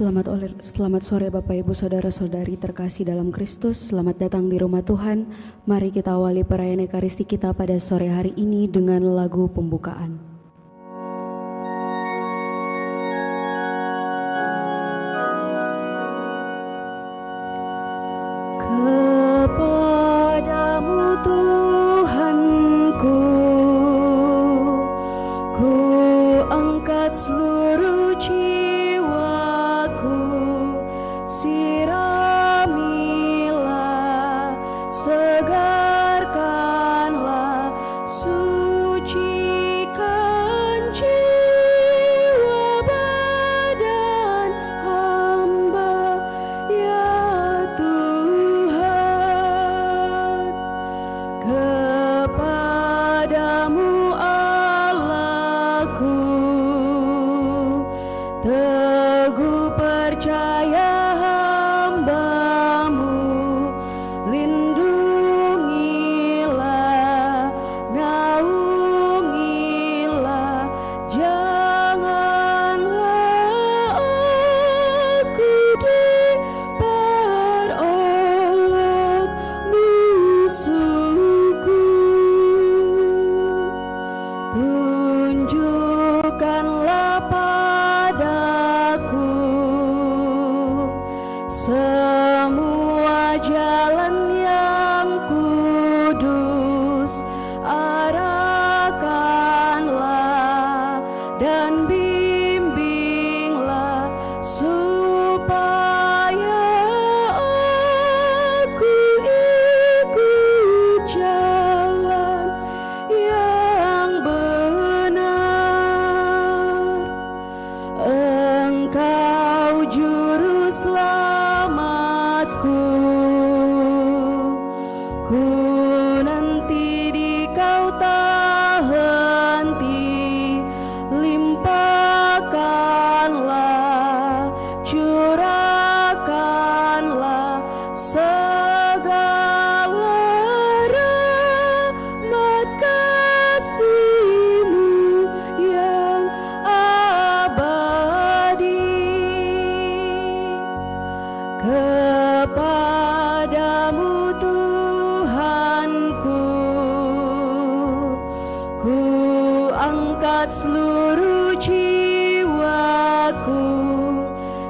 Selamat sore Bapak Ibu Saudara-saudari terkasih dalam Kristus. Selamat datang di rumah Tuhan. Mari kita awali perayaan Ekaristi kita pada sore hari ini dengan lagu pembukaan. Kepadamu Tuhanku, ku angkat seluruh jiwaku, siramilah, segarkanlah, sucikan jiwa badan hamba, ya Tuhan. Kepadamu Allahku, teguh percaya hambamu, lindungilah, naungilah, janganlah aku diperolok musuhku. Tunjukkanlah padaku semua jalan yang kudus, arahkanlah dan bimbinglah supaya aku ikut jalan yang benar. Engkau juru selamatku, ku nanti di kau tak henti, limpahkanlah, curahkanlah segala rahmat kasih-Mu yang abadi. Kepadamu Tuhanku, ku angkat seluruh jiwaku,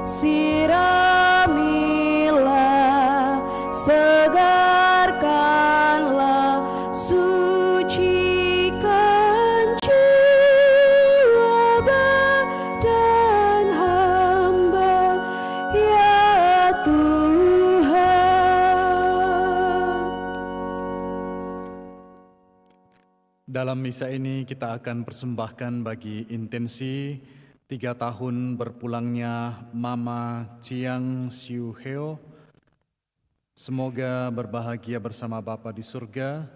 siramilah, segarkanlah, sucikan jiwa badan hamba, ya Tuhan. Dalam misa ini kita akan persembahkan bagi intensi 3 tahun berpulangnya Mama Chiang Siu Heo. Semoga berbahagia bersama Bapa di surga.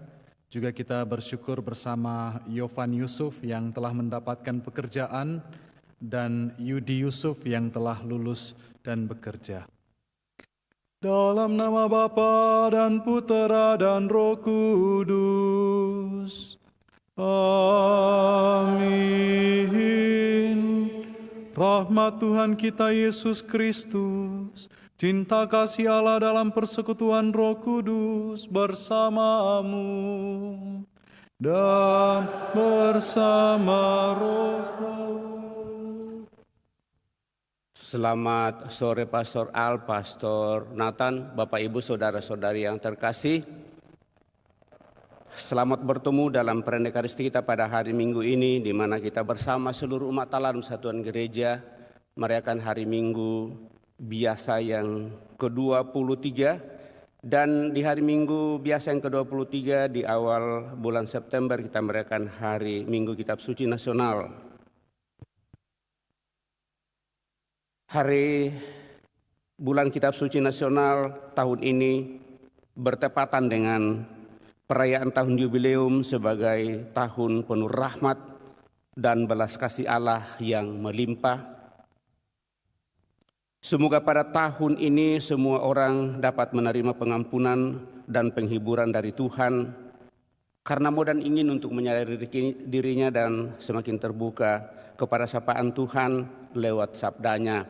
Juga kita bersyukur bersama Yovan Yusuf yang telah mendapatkan pekerjaan dan Yudi Yusuf yang telah lulus dan bekerja. Dalam nama Bapa dan Putera dan Roh Kudus. Amin. Rahmat Tuhan kita Yesus Kristus, cinta kasih Allah dalam persekutuan Roh Kudus bersamamu dan bersama rohmu. Selamat sore Pastor Al, Pastor Nathan, Bapak Ibu Saudara-saudari yang terkasih. Selamat bertemu dalam perayaan Ekaristi kita pada hari Minggu ini, di mana kita bersama seluruh umat Allah dalam Satuan Gereja merayakan hari Minggu biasa yang ke-23, dan di hari Minggu biasa yang ke-23 di awal bulan September kita merayakan hari Minggu Kitab Suci Nasional. Hari bulan Kitab Suci Nasional tahun ini bertepatan dengan perayaan tahun jubileum sebagai tahun penuh rahmat dan belas kasih Allah yang melimpah. Semoga pada tahun ini semua orang dapat menerima pengampunan dan penghiburan dari Tuhan, karena mau dan ingin untuk menyadari dirinya dan semakin terbuka kepada sapaan Tuhan lewat sabdanya.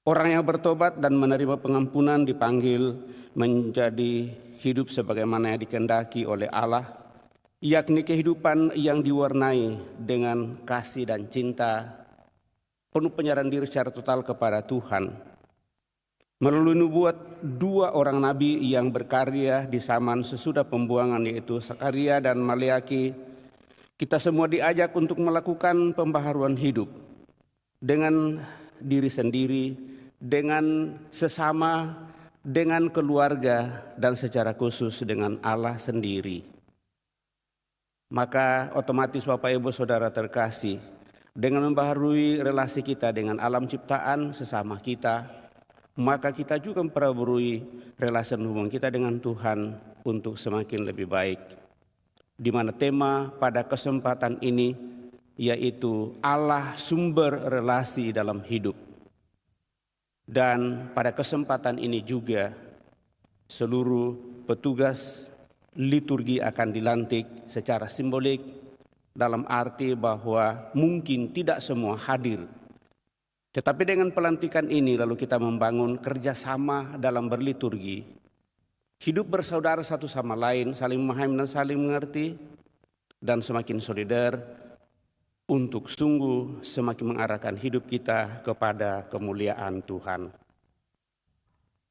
Orang yang bertobat dan menerima pengampunan dipanggil menjadi hidup sebagaimana yang dikehendaki oleh Allah, yakni kehidupan yang diwarnai dengan kasih dan cinta, penuh penyerahan diri secara total kepada Tuhan. Melalui nubuat 2 orang nabi yang berkarya di zaman sesudah pembuangan, yaitu Zakaria dan Maleaki, kita semua diajak untuk melakukan pembaharuan hidup dengan diri sendiri, dengan sesama, dengan keluarga, dan secara khusus dengan Allah sendiri. Maka otomatis Bapak Ibu Saudara terkasih, dengan membaharui relasi kita dengan alam ciptaan sesama kita, maka kita juga memperbarui relasi hubungan kita dengan Tuhan untuk semakin lebih baik. Di mana tema pada kesempatan ini yaitu Allah sumber relasi dalam hidup. Dan pada kesempatan ini juga seluruh petugas liturgi akan dilantik secara simbolik, dalam arti bahwa mungkin tidak semua hadir. Tetapi dengan pelantikan ini lalu kita membangun kerjasama dalam berliturgi, hidup bersaudara satu sama lain, saling memahami dan saling mengerti, dan semakin solidar untuk sungguh semakin mengarahkan hidup kita kepada kemuliaan Tuhan.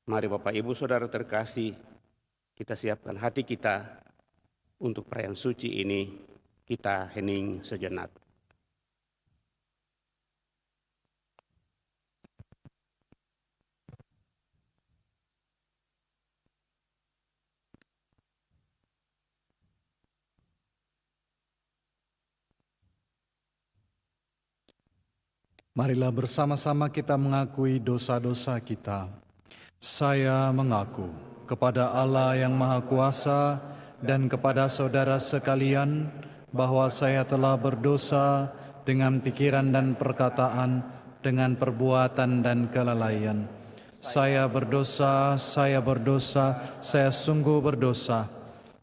Mari Bapak Ibu Saudara terkasih, kita siapkan hati kita untuk perayaan suci ini. Kita hening sejenak. Marilah bersama-sama kita mengakui dosa-dosa kita. Saya mengaku kepada Allah yang Maha Kuasa dan kepada saudara sekalian bahwa saya telah berdosa dengan pikiran dan perkataan, dengan perbuatan dan kelalaian. Saya berdosa, saya sungguh berdosa.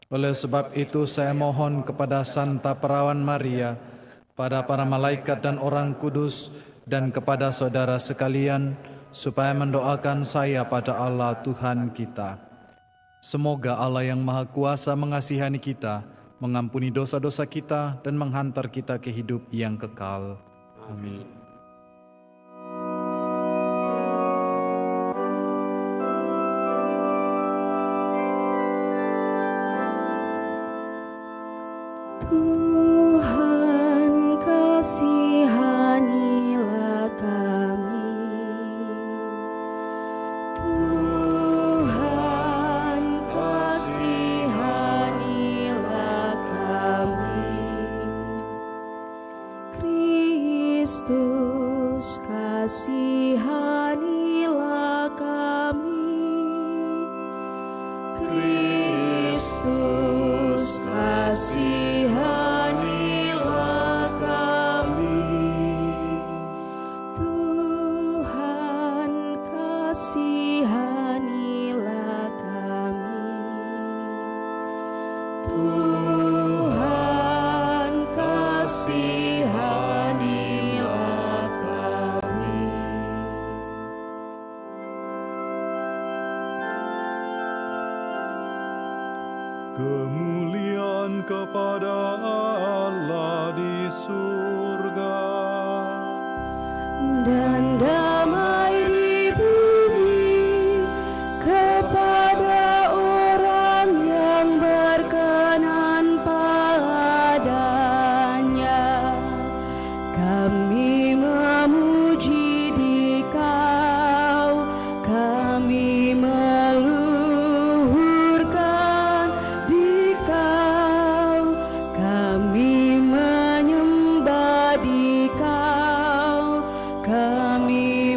Oleh sebab itu saya mohon kepada Santa Perawan Maria, pada para malaikat dan orang kudus, dan kepada saudara sekalian, supaya mendoakan saya pada Allah Tuhan kita. Semoga Allah yang Maha Kuasa mengasihani kita, mengampuni dosa-dosa kita, dan menghantar kita ke hidup yang kekal. Amin. Tuhan kasihanilah kami, Tuhan kasihanilah kami, Kristus kasihanilah kami, Kristus kasihanilah kami, Tuhan kasihanilah kami, Tuhan kasihanilah kami. Kemuliaan kepada Allah di surga Dan damai di bumi kepada orang yang berkenan padanya. Kami memuji Dikau, kami meluhurkan Dikau, kami menyembah Dikau, kami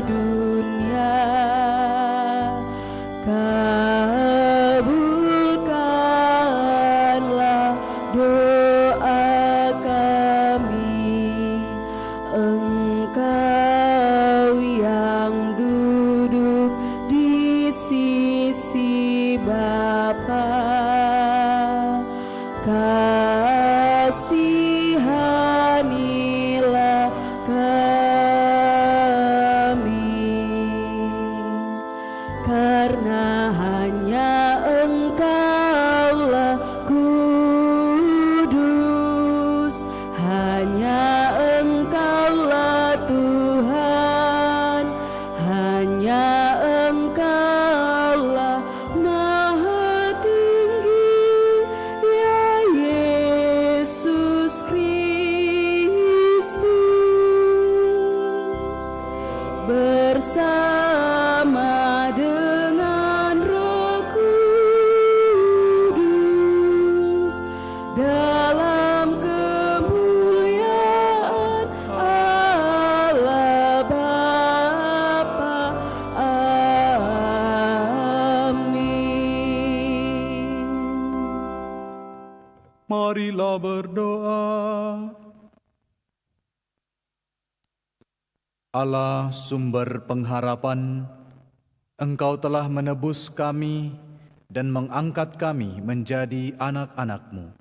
dunia. Kabulkanlah doa kami, Engkau yang duduk di sisi Bapa. Kasihanilah kami, karena hanya Engkaulah kudus, hanya Engkaulah Tuhan, hanya Engkaulah Maha Tinggi, ya Yesus Kristus, bersama dengan Roh Kudus dalam kemuliaan Allah Bapa. Amin. Marilah berdoa. Allah sumber pengharapan, Engkau telah menebus kami dan mengangkat kami menjadi anak-anak-Mu.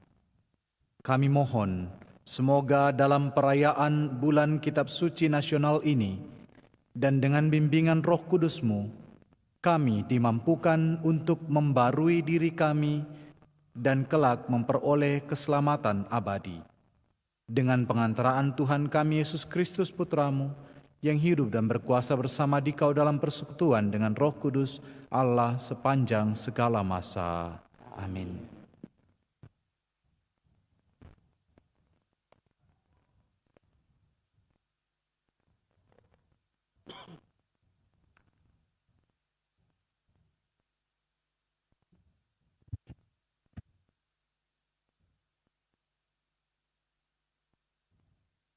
Kami mohon, semoga dalam perayaan bulan Kitab Suci Nasional ini dan dengan bimbingan Roh Kudus-Mu, kami dimampukan untuk membarui diri kami dan kelak memperoleh keselamatan abadi. Dengan pengantaraan Tuhan kami Yesus Kristus Putra-Mu, yang hidup dan berkuasa bersama Dikau dalam persekutuan dengan Roh Kudus, Allah sepanjang segala masa. Amin.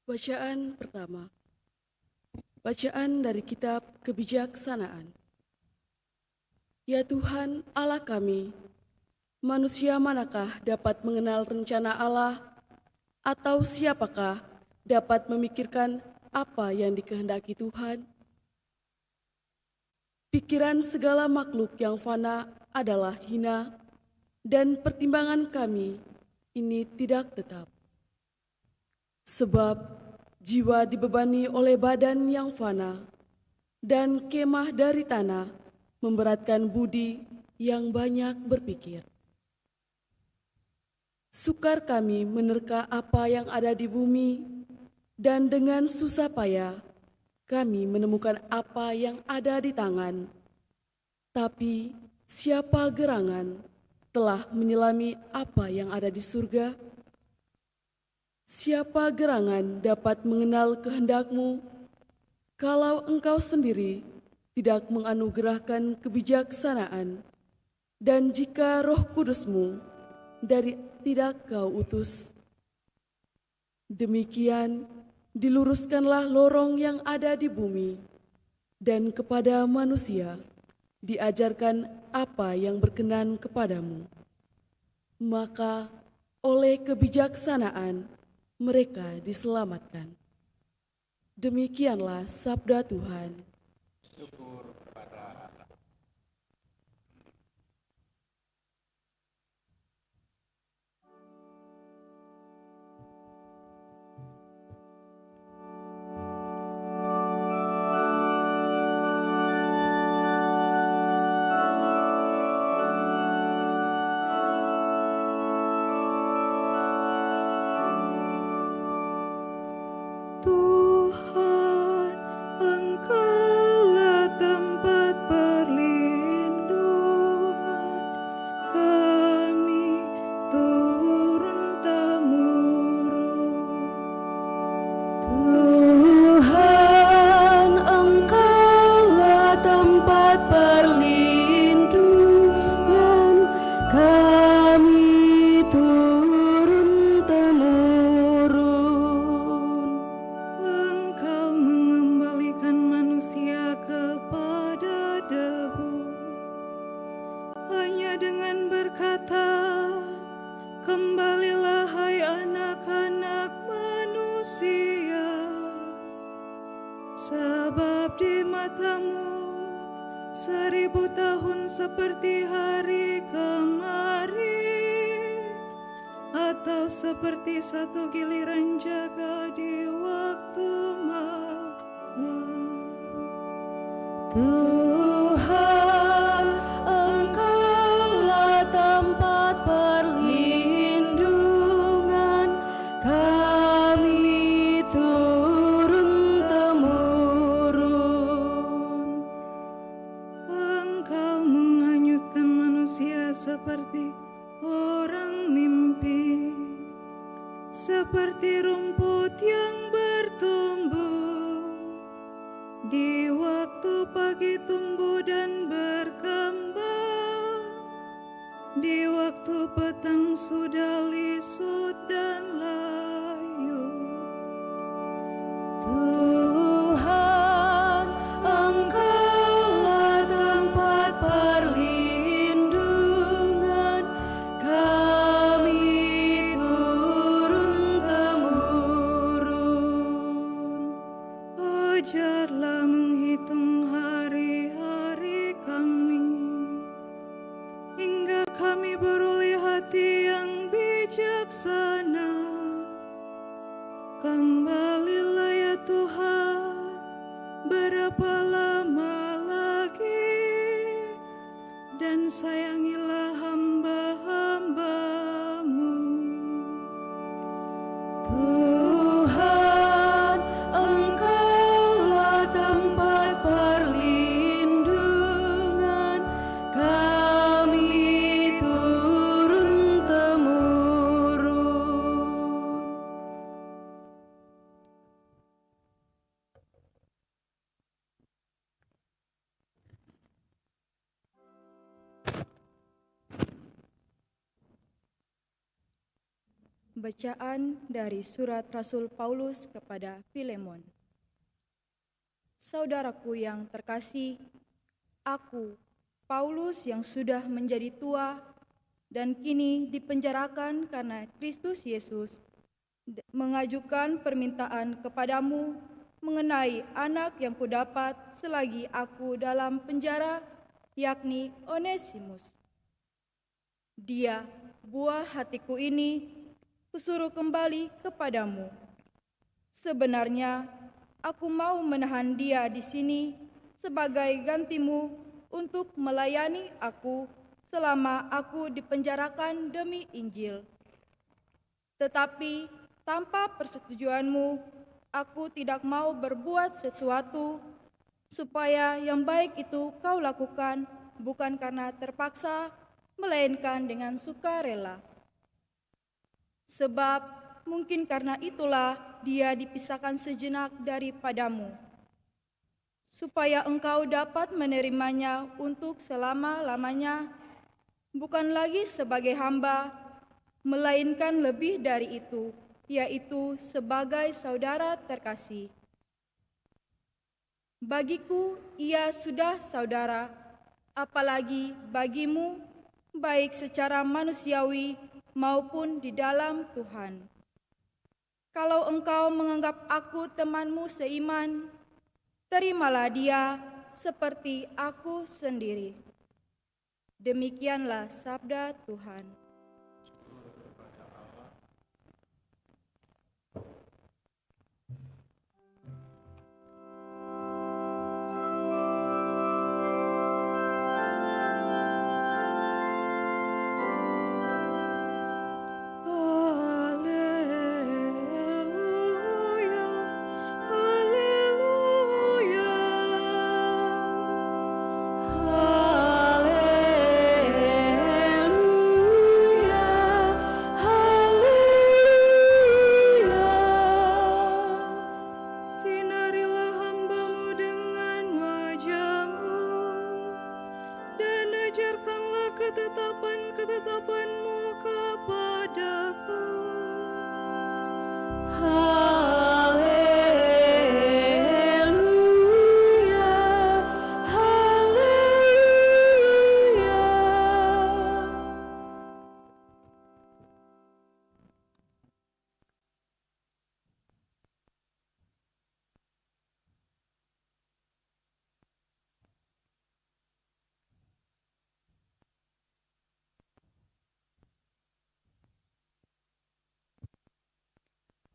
Bacaan pertama. Bacaan dari Kitab Kebijaksanaan. Ya Tuhan Allah kami, manusia manakah dapat mengenal rencana Allah, atau siapakah dapat memikirkan apa yang dikehendaki Tuhan? Pikiran segala makhluk yang fana adalah hina, dan pertimbangan kami ini tidak tetap. Sebab jiwa dibebani oleh badan yang fana, dan kemah dari tanah memberatkan budi yang banyak berpikir. Sukar kami menerka apa yang ada di bumi, dan dengan susah payah kami menemukan apa yang ada di tangan. Tapi siapa gerangan telah menyelami apa yang ada di surga? Siapa gerangan dapat mengenal kehendak-Mu, kalau Engkau sendiri tidak menganugerahkan kebijaksanaan, dan jika Roh Kudus-Mu dari tidak Kau utus? Demikian diluruskanlah lorong yang ada di bumi, dan kepada manusia diajarkan apa yang berkenan kepadamu. Maka oleh kebijaksanaan mereka diselamatkan. Demikianlah sabda Tuhan. Tuhan, Engkaulah tempat perlindungan kami turun-temurun. Tuhan, Engkaulah tempat perlindungan kami turun-temurun. Engkau mengembalikan manusia Sebab di matamu 1000 tahun seperti hari kemarin, atau seperti satu giliran jaga di waktu malam. Tuhan, Engkaulah tempat perlindungan kami turun-temurun. Engkau menghanyutkan manusia seperti orang mimpi, seperti rumput yang bertumbuh. Di waktu pagi tumbuh dan berkembang, di waktu petang sudah lisut dan layu. Tuhan, Engkaulah tempat perlindungan kami turun-temurun. Ajarlah menghitung hari-hari kami, hingga kami beroleh hati yang bijaksana. Kembalilah ya Tuhan, berapa lama lagi, dan sayangilah hamba-hamba-Mu. Tuhan, Engkaulah tempat perlindungan kami turun-temurun. Bacaan dari surat Rasul Paulus kepada Filemon. Saudaraku yang terkasih, aku, Paulus yang sudah menjadi tua dan kini dipenjarakan karena Kristus Yesus, mengajukan permintaan kepadamu mengenai anak yang kudapat selagi aku dalam penjara, yakni Onesimus. Dia, buah hatiku ini, kusuruh kembali kepadamu. Sebenarnya, aku mau menahan dia di sini sebagai gantimu untuk melayani aku selama aku dipenjarakan demi Injil. Tetapi tanpa persetujuanmu, aku tidak mau berbuat sesuatu supaya yang baik itu kau lakukan bukan karena terpaksa, melainkan dengan sukarela. Sebab mungkin karena itulah dia dipisahkan sejenak daripadamu, supaya engkau dapat menerimanya untuk selama-lamanya, bukan lagi sebagai hamba, melainkan lebih dari itu, yaitu sebagai saudara terkasih. Bagiku ia sudah saudara, apalagi bagimu, baik secara manusiawi maupun di dalam Tuhan. Kalau engkau menganggap aku temanmu seiman, terimalah dia seperti aku sendiri. Demikianlah sabda Tuhan. Haleluya.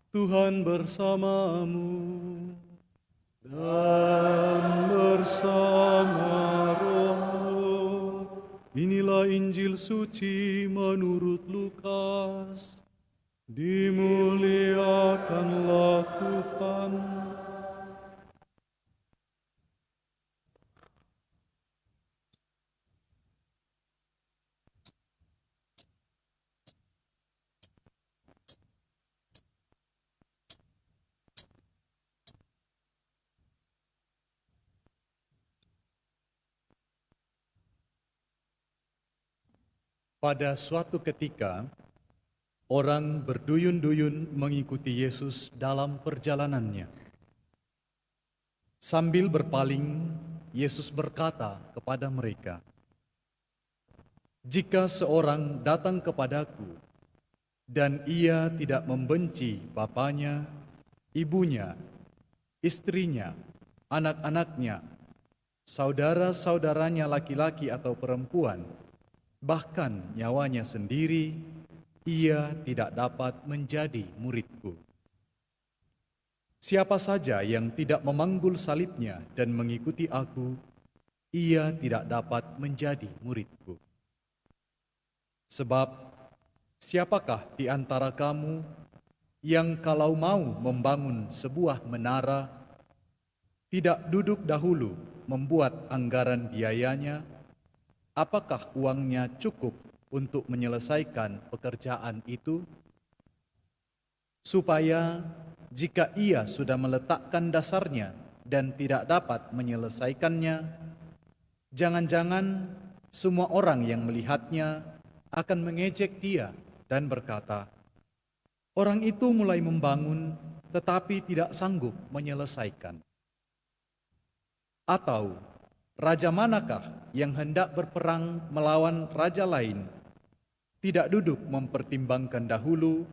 Tuhan bersamamu dan bersama rohmu. Inilah Injil suci menurut Lukas. Dimuliakanlah Tuhan. Pada suatu ketika, orang berduyun-duyun mengikuti Yesus dalam perjalanannya. Sambil berpaling, Yesus berkata kepada mereka, "Jika seorang datang kepadaku dan ia tidak membenci bapanya, ibunya, istrinya, anak-anaknya, saudara-saudaranya laki-laki atau perempuan, bahkan nyawanya sendiri, ia tidak dapat menjadi muridku. Siapa saja yang tidak memanggul salibnya dan mengikuti aku, ia tidak dapat menjadi muridku. Sebab siapakah di antara kamu yang kalau mau membangun sebuah menara, tidak duduk dahulu membuat anggaran biayanya? Apakah uangnya cukup untuk menyelesaikan pekerjaan itu? Supaya jika ia sudah meletakkan dasarnya dan tidak dapat menyelesaikannya, jangan-jangan semua orang yang melihatnya akan mengejek dia dan berkata, "Orang itu mulai membangun tetapi tidak sanggup menyelesaikan." Atau, raja manakah yang hendak berperang melawan raja lain, tidak duduk mempertimbangkan dahulu,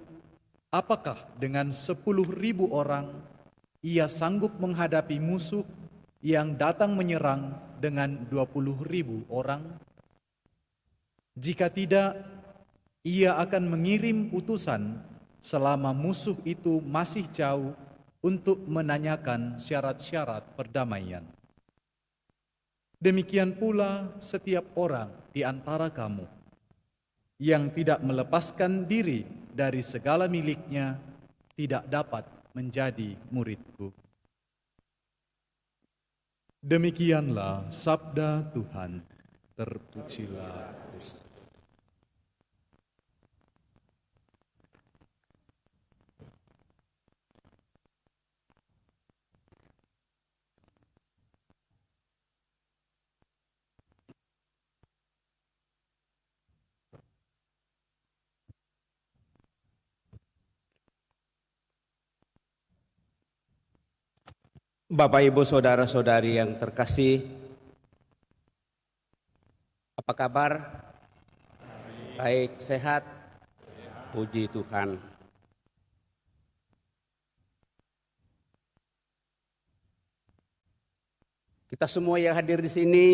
apakah dengan 10.000 orang ia sanggup menghadapi musuh yang datang menyerang dengan 20.000 orang? Jika tidak, ia akan mengirim utusan selama musuh itu masih jauh untuk menanyakan syarat-syarat perdamaian. Demikian pula setiap orang di antara kamu yang tidak melepaskan diri dari segala miliknya tidak dapat menjadi muridku. Demikianlah sabda Tuhan. Terpujilah Kristus. Bapak, Ibu, Saudara-saudari yang terkasih, apa kabar? Baik, sehat? Puji Tuhan. Kita semua yang hadir di sini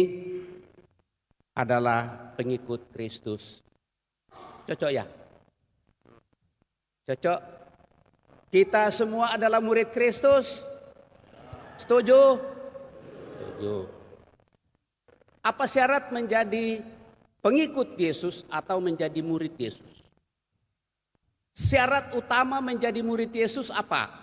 adalah pengikut Kristus. Cocok ya? Cocok? Kita semua adalah murid Kristus. Setuju? Setuju. Apa syarat menjadi pengikut Yesus atau menjadi murid Yesus? Syarat utama menjadi murid Yesus apa?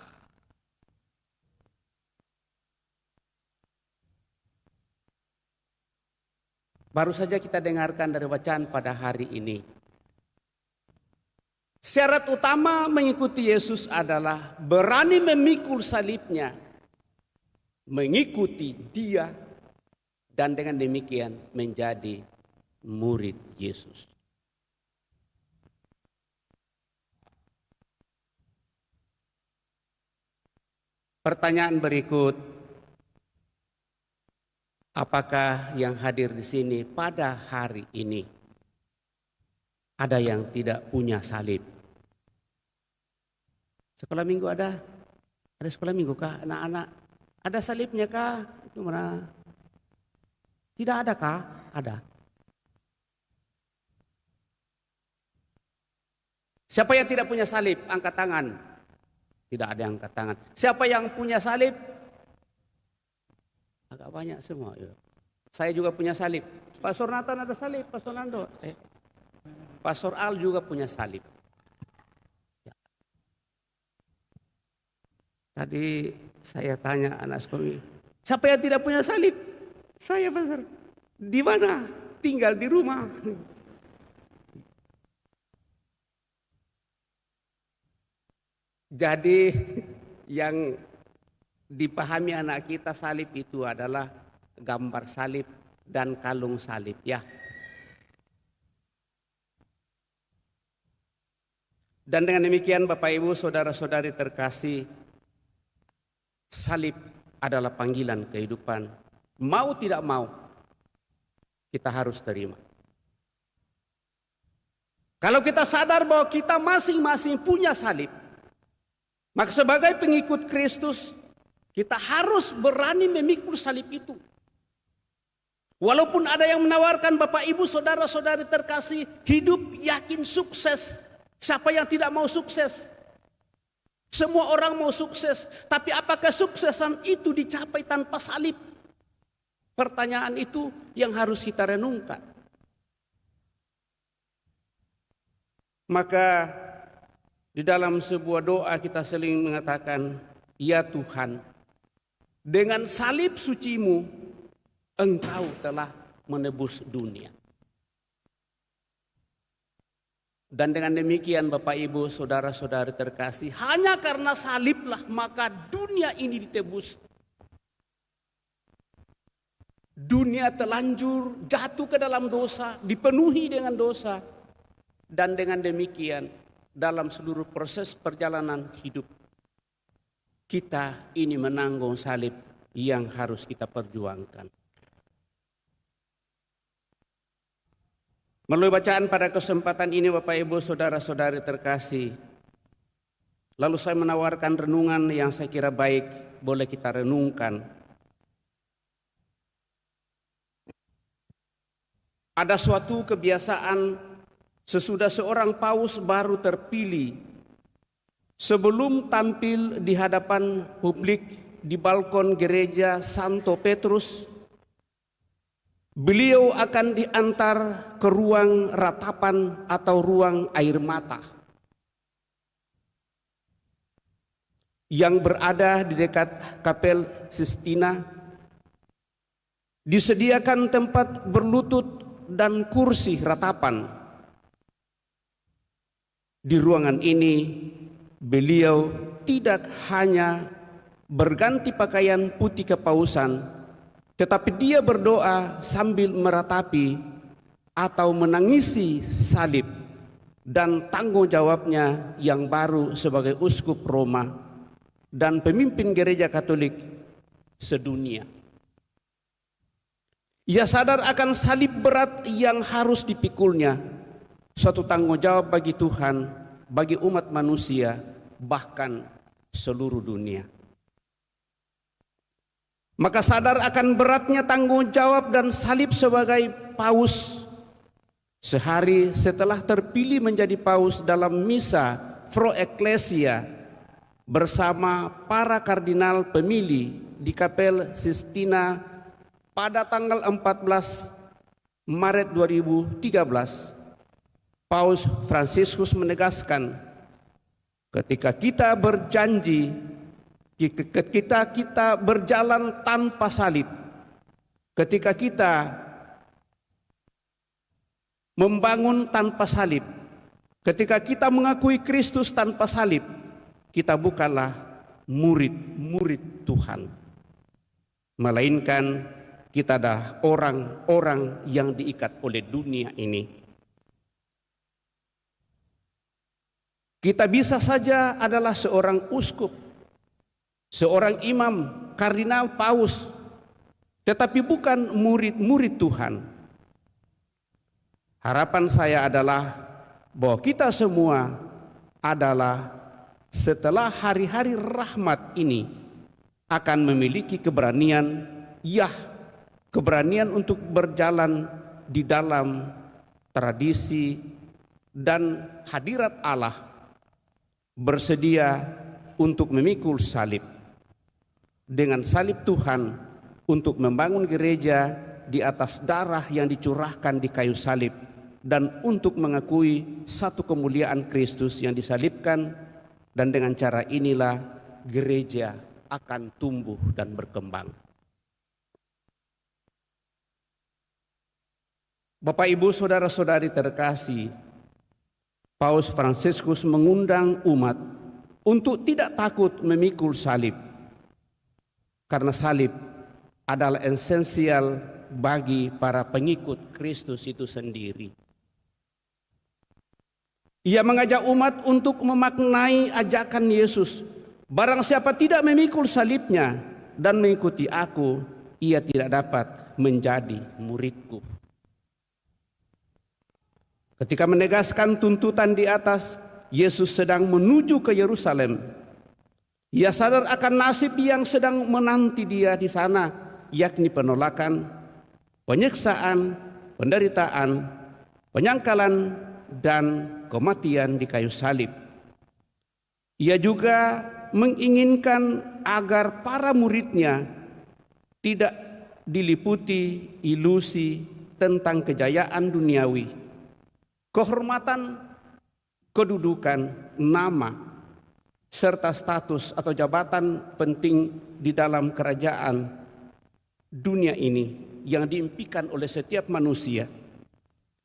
Baru saja kita dengarkan dari bacaan pada hari ini. Syarat utama mengikuti Yesus adalah berani memikul salibnya, mengikuti Dia, dan dengan demikian menjadi murid Yesus. Pertanyaan berikut, apakah yang hadir di sini pada hari ini ada yang tidak punya salib? Sekolah minggu ada? Ada sekolah minggu kah anak-anak? Ada salibnya kah? Itu mana? Tidak ada kah? Ada. Siapa yang tidak punya salib? Angkat tangan. Tidak ada yang angkat tangan. Siapa yang punya salib? Agak banyak semua. Ya. Saya juga punya salib. Pastor Nathan ada salib, Pastor Nando. Pastor Al juga punya salib. Ya. Tadi saya tanya anak sekolah, siapa yang tidak punya salib? Saya, Pastor. Di mana? Tinggal di rumah. Jadi yang dipahami anak kita salib itu adalah gambar salib dan kalung salib ya. Dan dengan demikian Bapak Ibu saudara-saudari terkasih, salib adalah panggilan kehidupan. Mau tidak mau kita harus terima. Kalau kita sadar bahwa kita masing-masing punya salib, maka sebagai pengikut Kristus, kita harus berani memikul salib itu. Walaupun ada yang menawarkan Bapak Ibu saudara-saudari terkasih, hidup yakin sukses. Siapa yang tidak mau sukses? Semua orang mau sukses. Tapi apakah suksesan itu dicapai tanpa salib? Pertanyaan itu yang harus kita renungkan. Maka di dalam sebuah doa kita sering mengatakan, ya Tuhan, dengan salib sucimu, Engkau telah menebus dunia. Dan dengan demikian Bapak Ibu saudara-saudari terkasih, hanya karena saliblah maka dunia ini ditebus. Dunia telanjur, jatuh ke dalam dosa, dipenuhi dengan dosa. Dan dengan demikian, dalam seluruh proses perjalanan hidup kita ini menanggung salib yang harus kita perjuangkan. Melalui bacaan pada kesempatan ini Bapak Ibu saudara-saudari terkasih, lalu saya menawarkan renungan yang saya kira baik boleh kita renungkan. Ada suatu kebiasaan sesudah seorang paus baru terpilih, sebelum tampil di hadapan publik di balkon gereja Santo Petrus, beliau akan diantar ke ruang ratapan atau ruang air mata yang berada di dekat Kapel Sistina. Disediakan tempat berlutut dan kursi ratapan. Di ruangan ini beliau tidak hanya berganti pakaian putih kepausan, tetapi dia berdoa sambil meratapi atau menangisi salib dan tanggung jawabnya yang baru sebagai uskup Roma dan pemimpin gereja Katolik sedunia. Ia sadar akan salib berat yang harus dipikulnya, suatu tanggung jawab bagi Tuhan, bagi umat manusia, bahkan seluruh dunia. Maka sadar akan beratnya tanggung jawab dan salib sebagai paus. Sehari setelah terpilih menjadi paus dalam misa Pro Ecclesia bersama para kardinal pemilih di Kapel Sistina pada tanggal 14 Maret 2013, Paus Fransiskus menegaskan, ketika kita berjanji, ketika kita berjalan tanpa salib, ketika kita membangun tanpa salib, ketika kita mengakui Kristus tanpa salib, kita bukanlah murid-murid Tuhan, melainkan kita adalah orang-orang yang diikat oleh dunia ini. Kita bisa saja adalah seorang uskup, seorang imam, kardinal, paus, tetapi bukan murid-murid Tuhan. Harapan saya adalah bahwa kita semua adalah setelah hari-hari rahmat ini akan memiliki keberanian, keberanian untuk berjalan di dalam tradisi dan hadirat Allah, bersedia untuk memikul salib. Dengan salib Tuhan untuk membangun gereja di atas darah yang dicurahkan di kayu salib, dan untuk mengakui satu kemuliaan Kristus yang disalibkan, dan dengan cara inilah gereja akan tumbuh dan berkembang. Bapak, Ibu, saudara-saudari terkasih, Paus Fransiskus mengundang umat untuk tidak takut memikul salib, karena salib adalah esensial bagi para pengikut Kristus itu sendiri. Ia mengajak umat untuk memaknai ajakan Yesus, barang siapa tidak memikul salibnya dan mengikuti aku, ia tidak dapat menjadi muridku. Ketika menegaskan tuntutan di atas, Yesus sedang menuju ke Yerusalem. Ia sadar akan nasib yang sedang menanti dia di sana, yakni penolakan, penyiksaan, penderitaan, penyangkalan, dan kematian di kayu salib. Ia juga menginginkan agar para muridnya tidak diliputi ilusi tentang kejayaan duniawi, kehormatan, kedudukan, nama, serta status atau jabatan penting di dalam kerajaan dunia ini yang diimpikan oleh setiap manusia.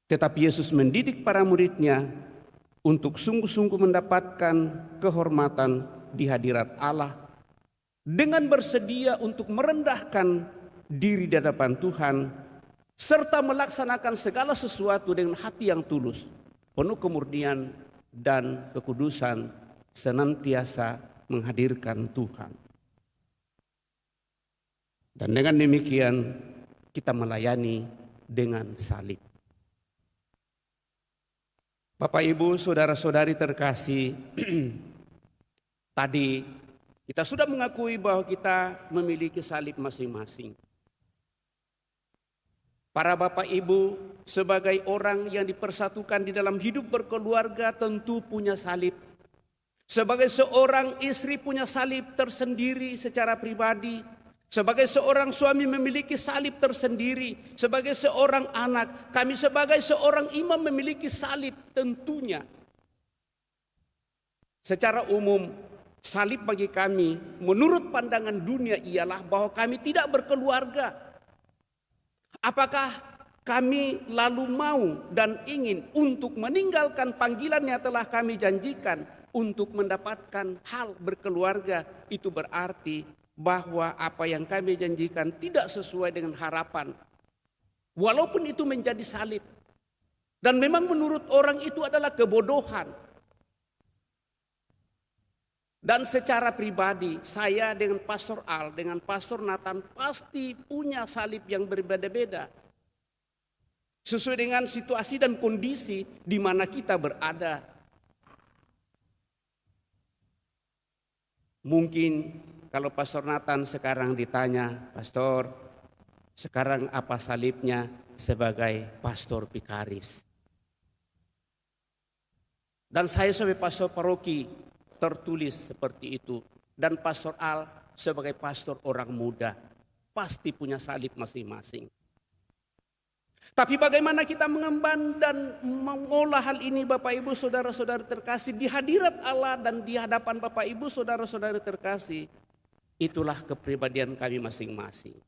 Tetapi Yesus mendidik para muridnya untuk sungguh-sungguh mendapatkan kehormatan di hadirat Allah, dengan bersedia untuk merendahkan diri di hadapan Tuhan, serta melaksanakan segala sesuatu dengan hati yang tulus, penuh kemurnian dan kekudusan, senantiasa menghadirkan Tuhan. Dan dengan demikian kita melayani dengan salib. Bapak, Ibu, saudara-saudari terkasih, tadi kita sudah mengakui bahwa kita memiliki salib masing-masing. Para Bapak Ibu sebagai orang yang dipersatukan di dalam hidup berkeluarga tentu punya salib. Sebagai seorang istri punya salib tersendiri secara pribadi. Sebagai seorang suami memiliki salib tersendiri. Sebagai seorang anak, kami sebagai seorang imam memiliki salib tentunya. Secara umum, salib bagi kami menurut pandangan dunia ialah bahwa kami tidak berkeluarga. Apakah kami lalu mau dan ingin untuk meninggalkan panggilan yang telah kami janjikan untuk mendapatkan hal berkeluarga? Itu berarti bahwa apa yang kami janjikan tidak sesuai dengan harapan. Walaupun itu menjadi salib. Dan memang menurut orang itu adalah kebodohan. Dan secara pribadi, saya dengan Pastor Al, dengan Pastor Nathan pasti punya salib yang berbeda-beda. Sesuai dengan situasi dan kondisi di mana kita berada. Mungkin kalau Pastor Nathan sekarang ditanya, Pastor, sekarang apa salibnya sebagai pastor pikaris? Dan saya sebagai pastor paroki tertulis seperti itu, dan Pastor Al sebagai pastor orang muda pasti punya salib masing-masing. Tapi bagaimana kita mengemban dan mengolah hal ini, Bapak Ibu saudara-saudari terkasih, di hadirat Allah dan di hadapan Bapak Ibu saudara-saudari terkasih, itulah kepribadian kami masing-masing.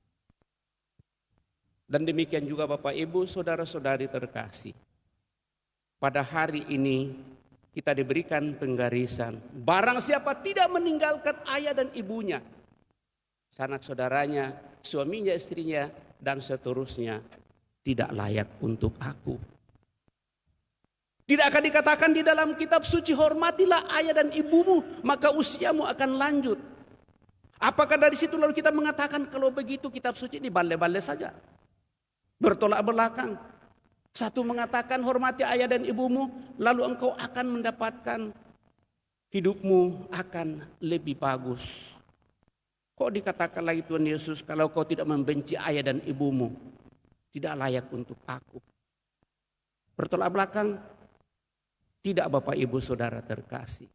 Dan demikian juga Bapak Ibu saudara-saudari terkasih, pada hari ini kita diberikan penggarisan, barang siapa tidak meninggalkan ayah dan ibunya, sanak saudaranya, suaminya, istrinya, dan seterusnya, tidak layak untuk aku. Tidak akan dikatakan di dalam kitab suci, hormatilah ayah dan ibumu, maka usiamu akan lanjut. Apakah dari situ lalu kita mengatakan kalau begitu kitab suci dibalik-balik saja, bertolak belakang? Satu mengatakan hormati ayah dan ibumu, lalu engkau akan mendapatkan hidupmu akan lebih bagus. Kok dikatakan lagi Tuhan Yesus, kalau kau tidak membenci ayah dan ibumu, tidak layak untuk aku. Bertolak belakang? Tidak Bapak Ibu Saudara terkasih.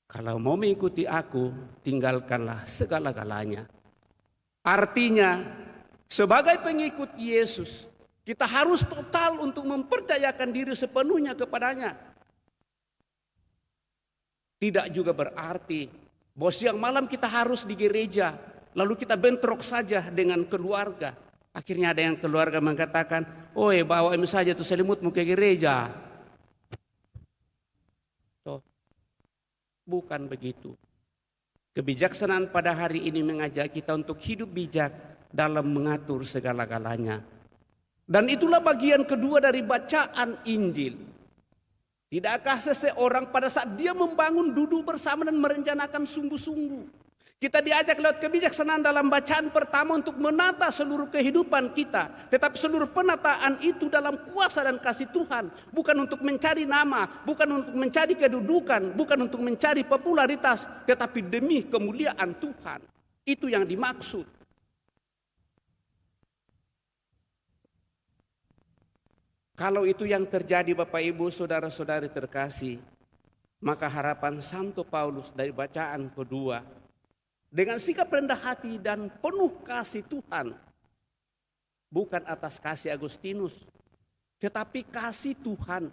Kalau mau mengikuti aku, tinggalkanlah segala-galanya. Artinya, sebagai pengikut Yesus, kita harus total untuk mempercayakan diri sepenuhnya kepadanya. Tidak juga berarti bahwa siang malam kita harus di gereja, lalu kita bentrok saja dengan keluarga. Akhirnya ada yang keluarga mengatakan, "Oi, bawa saja tuh selimutmu ke gereja." Tuh. Bukan begitu. Kebijaksanaan pada hari ini mengajak kita untuk hidup bijak dalam mengatur segala-galanya. Dan itulah bagian kedua dari bacaan Injil. Tidakkah seseorang pada saat dia membangun duduk bersama dan merencanakan sungguh-sungguh. Kita diajak lewat kebijaksanaan dalam bacaan pertama untuk menata seluruh kehidupan kita. Tetapi seluruh penataan itu dalam kuasa dan kasih Tuhan. Bukan untuk mencari nama, bukan untuk mencari kedudukan, bukan untuk mencari popularitas. Tetapi demi kemuliaan Tuhan. Itu yang dimaksud. Kalau itu yang terjadi Bapak Ibu Saudara-saudari terkasih, maka harapan Santo Paulus dari bacaan kedua, dengan sikap rendah hati dan penuh kasih Tuhan, bukan atas kasih Agustinus, tetapi kasih Tuhan,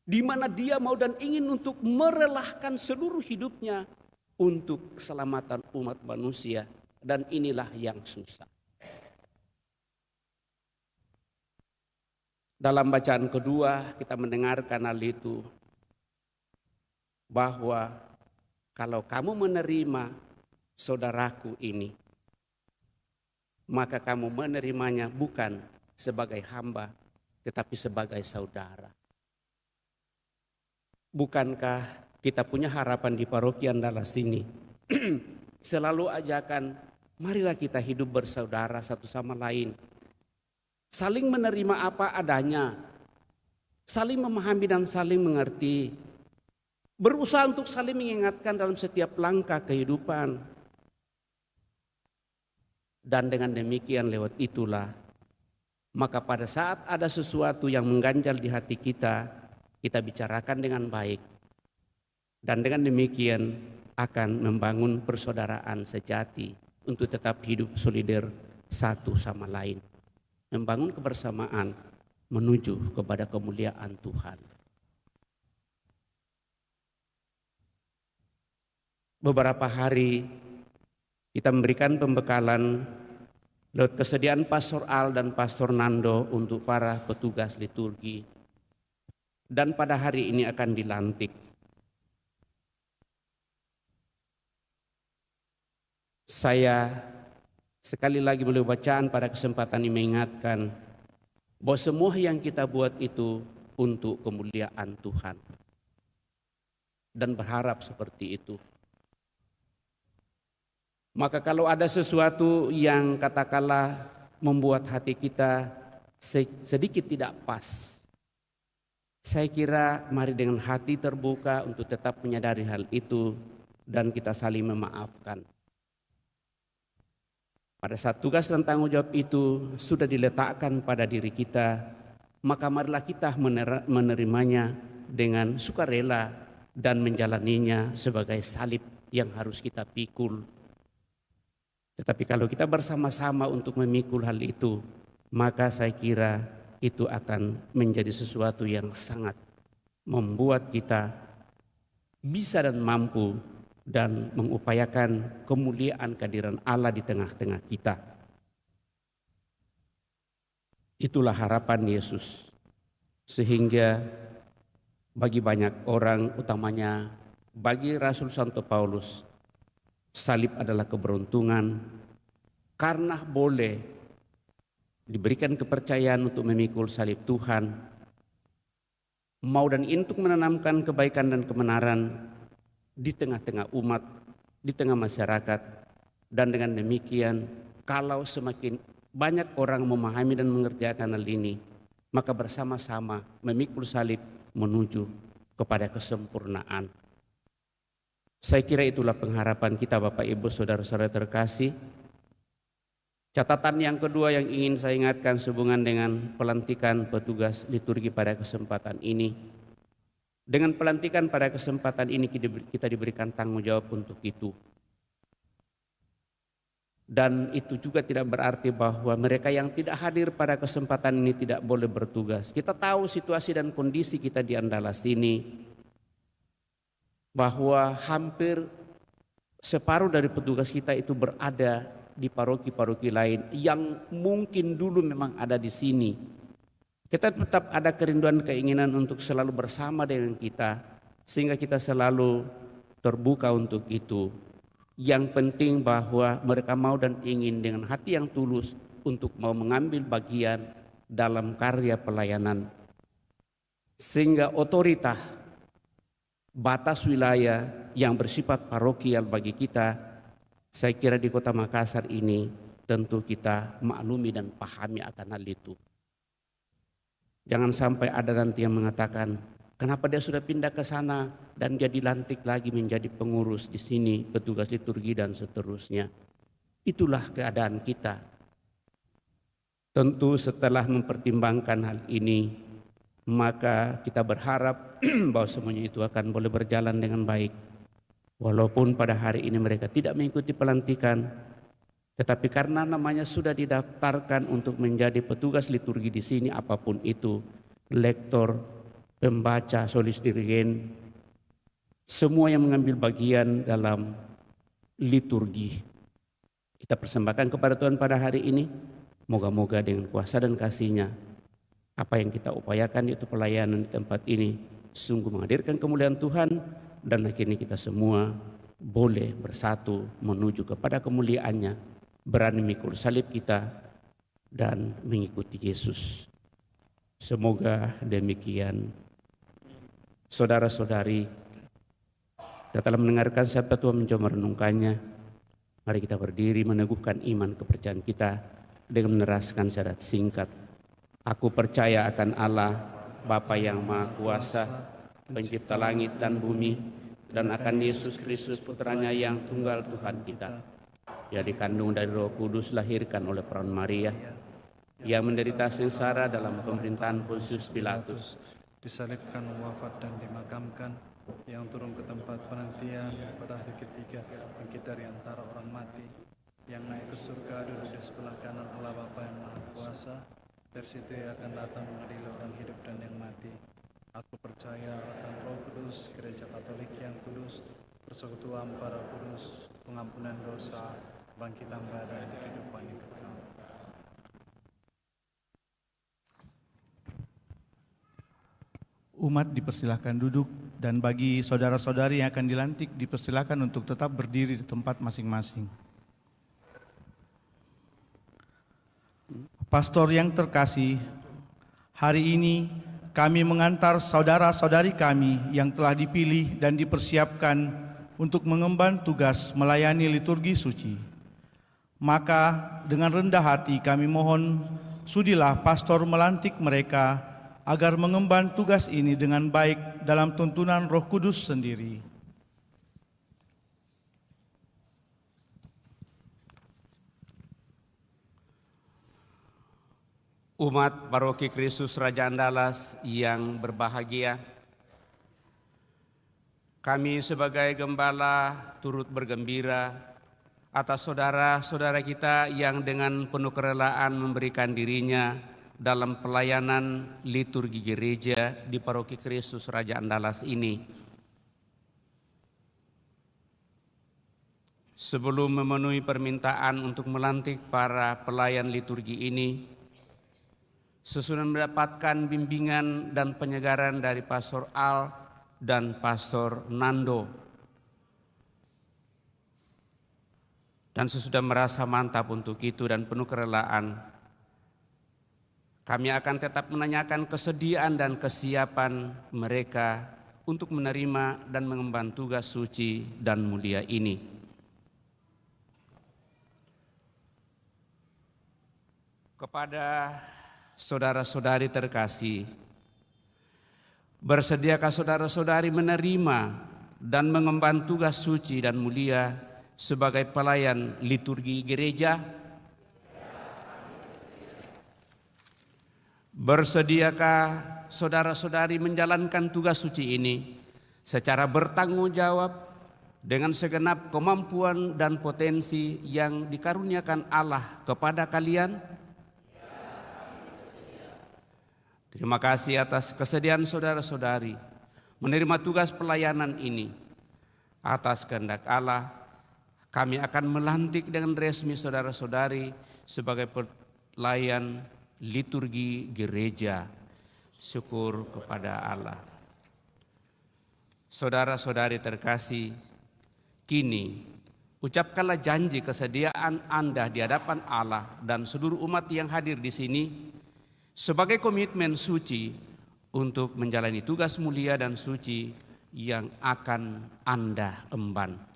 di mana dia mau dan ingin untuk merelahkan seluruh hidupnya untuk keselamatan umat manusia, dan inilah yang susah. Dalam bacaan kedua kita mendengarkan hal itu, bahwa kalau kamu menerima saudaraku ini, maka kamu menerimanya bukan sebagai hamba, tetapi sebagai saudara. Bukankah kita punya harapan di paroki Andalas ini? Selalu ajakan, marilah kita hidup bersaudara satu sama lain. Saling menerima apa adanya, saling memahami dan saling mengerti, berusaha untuk saling mengingatkan dalam setiap langkah kehidupan. Dan dengan demikian lewat itulah, maka pada saat ada sesuatu yang mengganjal di hati kita, kita bicarakan dengan baik. Dan dengan demikian akan membangun persaudaraan sejati untuk tetap hidup solider satu sama lain. Membangun kebersamaan menuju kepada kemuliaan Tuhan. Beberapa hari kita memberikan pembekalan lewat kesediaan Pastor Al dan Pastor Nando untuk para petugas liturgi. Dan pada hari ini akan dilantik. Saya sekali lagi melalui bacaan pada kesempatan ini mengingatkan bahwa semua yang kita buat itu untuk kemuliaan Tuhan. Dan berharap seperti itu. Maka kalau ada sesuatu yang katakanlah membuat hati kita sedikit tidak pas, saya kira mari dengan hati terbuka untuk tetap menyadari hal itu dan kita saling memaafkan. Pada saat tugas dan tanggung jawab itu sudah diletakkan pada diri kita, maka marilah kita menerimanya dengan sukarela dan menjalaninya sebagai salib yang harus kita pikul. Tetapi kalau kita bersama-sama untuk memikul hal itu, maka saya kira itu akan menjadi sesuatu yang sangat membuat kita bisa dan mampu dan mengupayakan kemuliaan kehadiran Allah di tengah-tengah kita. Itulah harapan Yesus. Sehingga bagi banyak orang, utamanya bagi Rasul Santo Paulus, salib adalah keberuntungan karena boleh diberikan kepercayaan untuk memikul salib Tuhan, mau dan untuk menanamkan kebaikan dan kebenaran di tengah-tengah umat, di tengah masyarakat. Dan dengan demikian, kalau semakin banyak orang memahami dan mengerjakan hal ini, maka bersama-sama memikul salib menuju kepada kesempurnaan. Saya kira itulah pengharapan kita Bapak Ibu Saudara-saudara terkasih. Catatan yang kedua yang ingin saya ingatkan sehubungan dengan pelantikan petugas liturgi pada kesempatan ini, Dengan pelantikan pada kesempatan ini kita diberikan tanggung jawab untuk itu. Dan itu juga tidak berarti bahwa mereka yang tidak hadir pada kesempatan ini tidak boleh bertugas. Kita tahu situasi dan kondisi kita di Andalas ini, bahwa hampir separuh dari petugas kita itu berada di paroki-paroki lain yang mungkin dulu memang ada di sini. Kita tetap ada kerinduan keinginan untuk selalu bersama dengan kita, sehingga kita selalu terbuka untuk itu. Yang penting bahwa mereka mau dan ingin dengan hati yang tulus untuk mau mengambil bagian dalam karya pelayanan. Sehingga otoritas batas wilayah yang bersifat parokial bagi kita, saya kira di Kota Makassar ini tentu kita maklumi dan pahami akan hal itu. Jangan sampai ada nanti yang mengatakan, kenapa dia sudah pindah ke sana dan dia dilantik lagi menjadi pengurus di sini, petugas liturgi dan seterusnya. Itulah keadaan kita. Tentu setelah mempertimbangkan hal ini, maka kita berharap bahwa semuanya itu akan boleh berjalan dengan baik. Walaupun pada hari ini mereka tidak mengikuti pelantikan, tetapi karena namanya sudah didaftarkan untuk menjadi petugas liturgi di sini, apapun itu, lektor, pembaca, solis dirigen, semua yang mengambil bagian dalam liturgi, kita persembahkan kepada Tuhan pada hari ini. Moga-moga dengan kuasa dan kasih-Nya, apa yang kita upayakan yaitu pelayanan di tempat ini sungguh menghadirkan kemuliaan Tuhan, dan akhirnya kita semua boleh bersatu menuju kepada kemuliaan-Nya, berani mikul salib kita dan mengikuti Yesus. Semoga demikian. Saudara-saudari, kita telah mendengarkan sabda Tuhan, mencoba merenungkannya. Mari kita berdiri meneguhkan iman kepercayaan kita dengan meneraskan syahadat singkat. Aku percaya akan Allah, Bapa yang Maha Kuasa, pencipta langit dan bumi, dan akan Yesus Kristus putranya yang tunggal Tuhan kita, yang dikandung dari Roh Kudus, lahirkan oleh perawan Maria, yang menderita sengsara dalam pemerintahan Pontius Pilatus, disalibkan, wafat dan dimakamkan, yang turun ke tempat penantian pada hari ketiga, bangkit dari antara orang mati, yang naik ke surga, duduk di sebelah kanan Allah Bapa yang Maha Kuasa. Dari situ Ia akan datang mengadili orang hidup dan yang mati. Aku percaya akan Roh Kudus, Gereja Katolik yang kudus, persekutuan para kudus, pengampunan dosa, kebangkitan badan, kehidupan yang kekal. Umat dipersilahkan duduk, dan bagi saudara-saudari yang akan dilantik dipersilahkan untuk tetap berdiri di tempat masing-masing. Pastor yang terkasih, hari ini kami mengantar saudara-saudari kami yang telah dipilih dan dipersiapkan untuk mengemban tugas melayani liturgi suci. Maka dengan rendah hati kami mohon, sudilah pastor melantik mereka agar mengemban tugas ini dengan baik dalam tuntunan Roh Kudus sendiri. Umat Paroki Kristus Raja Andalas yang berbahagia, kami sebagai gembala turut bergembira atas saudara-saudara kita yang dengan penuh kerelaan memberikan dirinya dalam pelayanan liturgi gereja di Paroki Kristus Raja Andalas ini. Sebelum memenuhi permintaan untuk melantik para pelayan liturgi ini, sesudah mendapatkan bimbingan dan penyegaran dari Pastor Al dan Pastor Nando, dan sesudah merasa mantap untuk itu dan penuh kerelaan, kami akan tetap menanyakan kesediaan dan kesiapan mereka untuk menerima dan mengemban tugas suci dan mulia ini. Kepada saudara-saudari terkasih, bersediakah saudara-saudari menerima dan mengemban tugas suci dan mulia sebagai pelayan liturgi gereja? Bersediakah saudara-saudari menjalankan tugas suci ini secara bertanggung jawab dengan segenap kemampuan dan potensi yang dikaruniakan Allah kepada kalian? Terima kasih atas kesediaan saudara-saudari menerima tugas pelayanan ini. Atas kehendak Allah, kami akan melantik dengan resmi saudara-saudari sebagai pelayan liturgi gereja. Syukur kepada Allah. Saudara-saudari terkasih, kini ucapkanlah janji kesediaan Anda di hadapan Allah dan seluruh umat yang hadir di sini sebagai komitmen suci untuk menjalani tugas mulia dan suci yang akan Anda emban.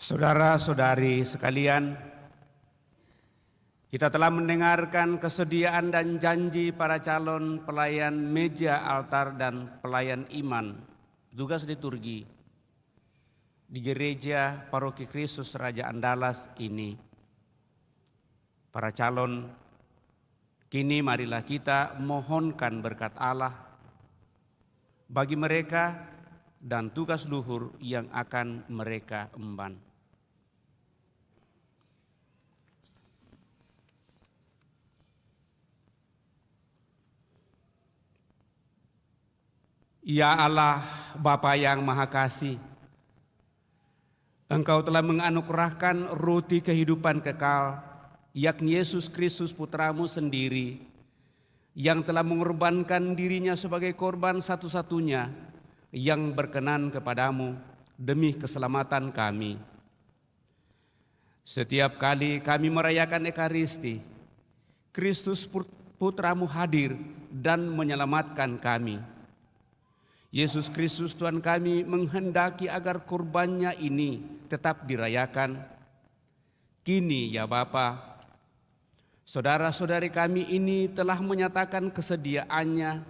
Saudara-saudari sekalian, kita telah mendengarkan kesediaan dan janji para calon pelayan meja altar dan pelayan iman, tugas liturgi di gereja Paroki Kristus Raja Andalas ini. Para calon, kini marilah kita mohonkan berkat Allah bagi mereka dan tugas luhur yang akan mereka emban. Ya Allah, Bapa yang Maha Kasih, Engkau telah menganugerahkan roti kehidupan kekal, yakni Yesus Kristus Putramu sendiri, yang telah mengorbankan dirinya sebagai korban satu-satunya yang berkenan kepadamu demi keselamatan kami. Setiap kali kami merayakan Ekaristi, Kristus Putramu hadir dan menyelamatkan kami. Yesus Kristus Tuhan kami menghendaki agar kurbannya ini tetap dirayakan. Kini ya Bapa, saudara-saudari kami ini telah menyatakan kesediaannya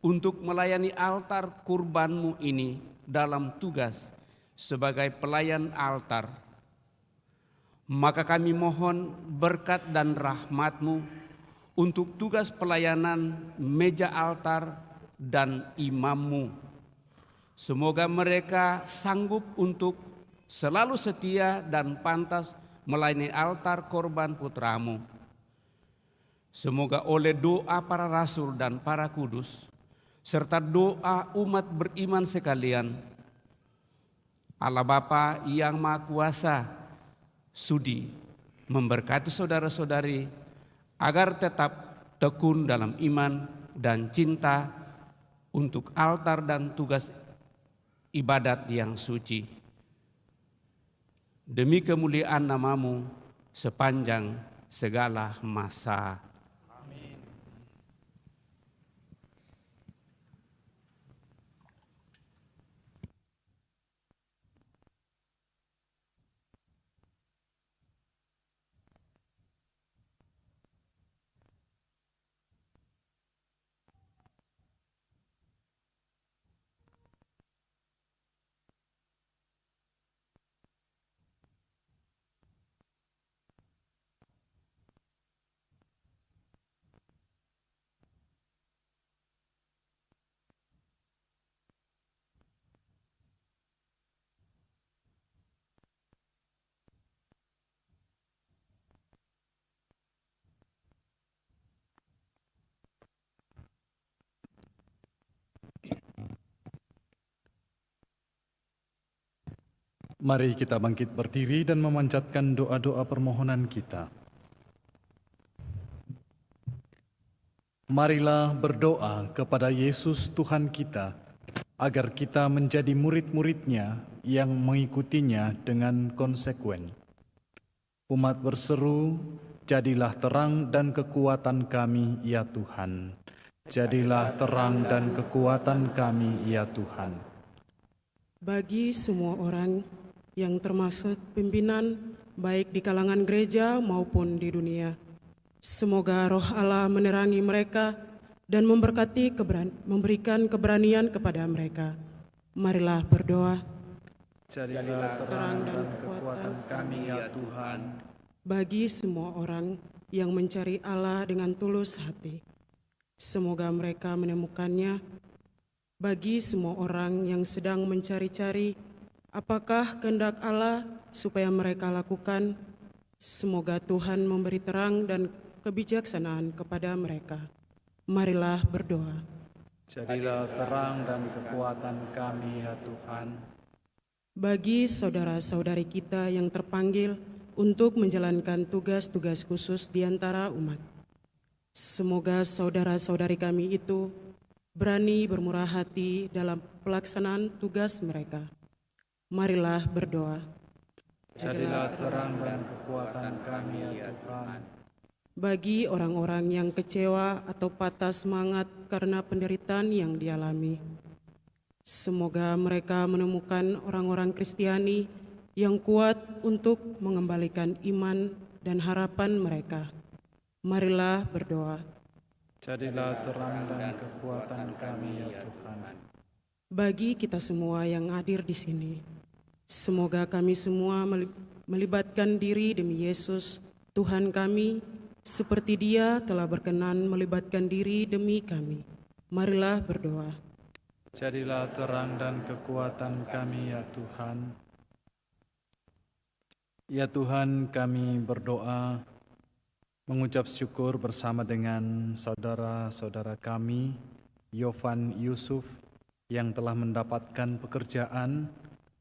untuk melayani altar kurbanmu ini dalam tugas sebagai pelayan altar. Maka kami mohon berkat dan rahmat-Mu untuk tugas pelayanan meja altar dan imam-Mu. Semoga mereka sanggup untuk selalu setia dan pantas melayani altar korban putramu. Semoga oleh doa para rasul dan para kudus, serta doa umat beriman sekalian, Allah Bapa yang Maha Kuasa sudi memberkati saudara-saudari agar tetap tekun dalam iman dan cinta untuk altar dan tugas ibadat yang suci. Demi kemuliaan nama-Mu sepanjang segala masa. Amin. Mari kita bangkit berdiri dan memanjatkan doa-doa permohonan kita. Marilah berdoa kepada Yesus Tuhan kita, agar kita menjadi murid-murid-Nya yang mengikutinya dengan konsekuen. Umat berseru, jadilah terang dan kekuatan kami, ya Tuhan. Jadilah terang dan kekuatan kami, ya Tuhan. Bagi semua orang yang termasuk pimpinan, baik di kalangan gereja maupun di dunia, semoga Roh Allah menerangi mereka dan memberikan keberanian kepada mereka. Marilah berdoa. Jadilah terang dan kekuatan kami, ya Tuhan. Bagi semua orang yang mencari Allah dengan tulus hati, semoga mereka menemukannya. Bagi semua orang yang sedang mencari-cari apakah kehendak Allah supaya mereka lakukan, semoga Tuhan memberi terang dan kebijaksanaan kepada mereka. Marilah berdoa. Jadilah terang dan kekuatan kami, ya Tuhan. Bagi saudara-saudari kita yang terpanggil untuk menjalankan tugas-tugas khusus di antara umat, semoga saudara-saudari kami itu berani bermurah hati dalam pelaksanaan tugas mereka. Marilah berdoa. Jadilah terang dan kekuatan kami, ya Tuhan. Bagi orang-orang yang kecewa atau patah semangat karena penderitaan yang dialami, semoga mereka menemukan orang-orang Kristiani yang kuat untuk mengembalikan iman dan harapan mereka. Marilah berdoa. Jadilah terang dan kekuatan kami, ya Tuhan. Bagi kita semua yang hadir di sini, semoga kami semua melibatkan diri demi Yesus, Tuhan kami, seperti Dia telah berkenan melibatkan diri demi kami. Marilah berdoa. Jadilah terang dan kekuatan kami, ya Tuhan. Ya Tuhan, kami berdoa mengucap syukur bersama dengan saudara-saudara kami, Yofan Yusuf yang telah mendapatkan pekerjaan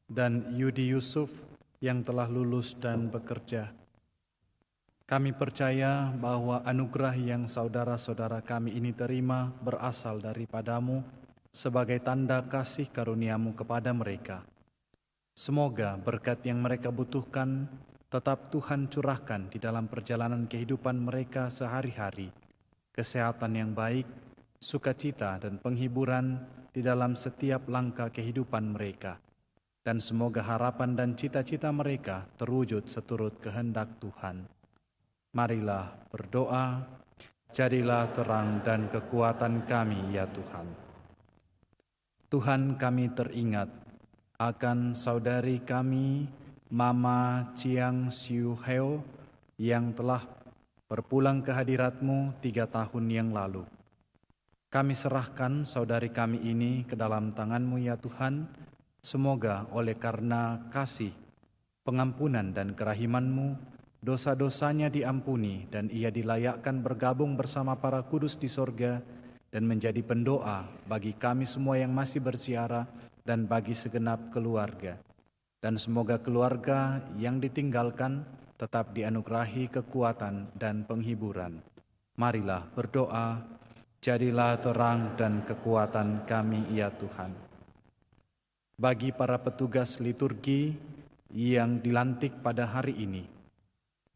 dan Yudi Yusuf yang telah lulus dan bekerja. Kami percaya bahwa anugerah yang saudara-saudara kami ini terima berasal daripadamu sebagai tanda kasih karuniamu kepada mereka. Semoga berkat yang mereka butuhkan tetap Tuhan curahkan di dalam perjalanan kehidupan mereka sehari-hari, kesehatan yang baik, sukacita dan penghiburan di dalam setiap langkah kehidupan mereka. Dan semoga harapan dan cita-cita mereka terwujud seturut kehendak Tuhan. Marilah berdoa, jadilah terang dan kekuatan kami, ya Tuhan. Tuhan, kami teringat akan saudari kami, Mama Chiang Siu Heo, yang telah berpulang ke hadirat-Mu 3 tahun yang lalu. Kami serahkan saudari kami ini ke dalam tangan-Mu, ya Tuhan. Semoga oleh karena kasih, pengampunan dan kerahiman-Mu, dosa-dosanya diampuni dan ia dilayakkan bergabung bersama para kudus di sorga dan menjadi pendoa bagi kami semua yang masih bersiara dan bagi segenap keluarga. Dan semoga keluarga yang ditinggalkan tetap dianugerahi kekuatan dan penghiburan. Marilah berdoa, jadilah terang dan kekuatan kami, ya Tuhan. Bagi para petugas liturgi yang dilantik pada hari ini,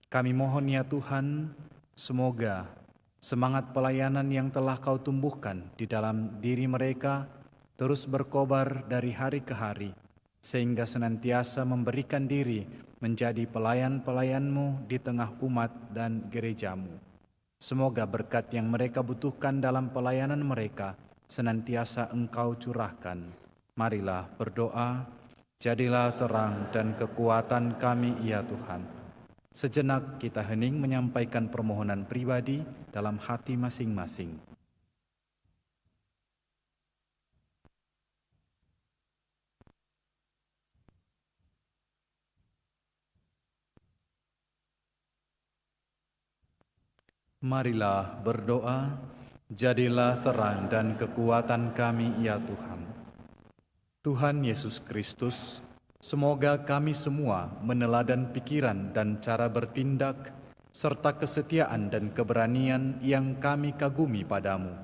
kami mohon, ya Tuhan, semoga semangat pelayanan yang telah Kau tumbuhkan di dalam diri mereka terus berkobar dari hari ke hari, sehingga senantiasa memberikan diri menjadi pelayan-pelayan-Mu di tengah umat dan gereja-Mu. Semoga berkat yang mereka butuhkan dalam pelayanan mereka senantiasa Engkau curahkan. Marilah berdoa, jadilah terang dan kekuatan kami, ya Tuhan. Sejenak kita hening menyampaikan permohonan pribadi dalam hati masing-masing. Marilah berdoa, jadilah terang dan kekuatan kami, ya Tuhan. Tuhan Yesus Kristus, Semoga kami semua meneladan pikiran dan cara bertindak, serta kesetiaan dan keberanian yang kami kagumi padamu.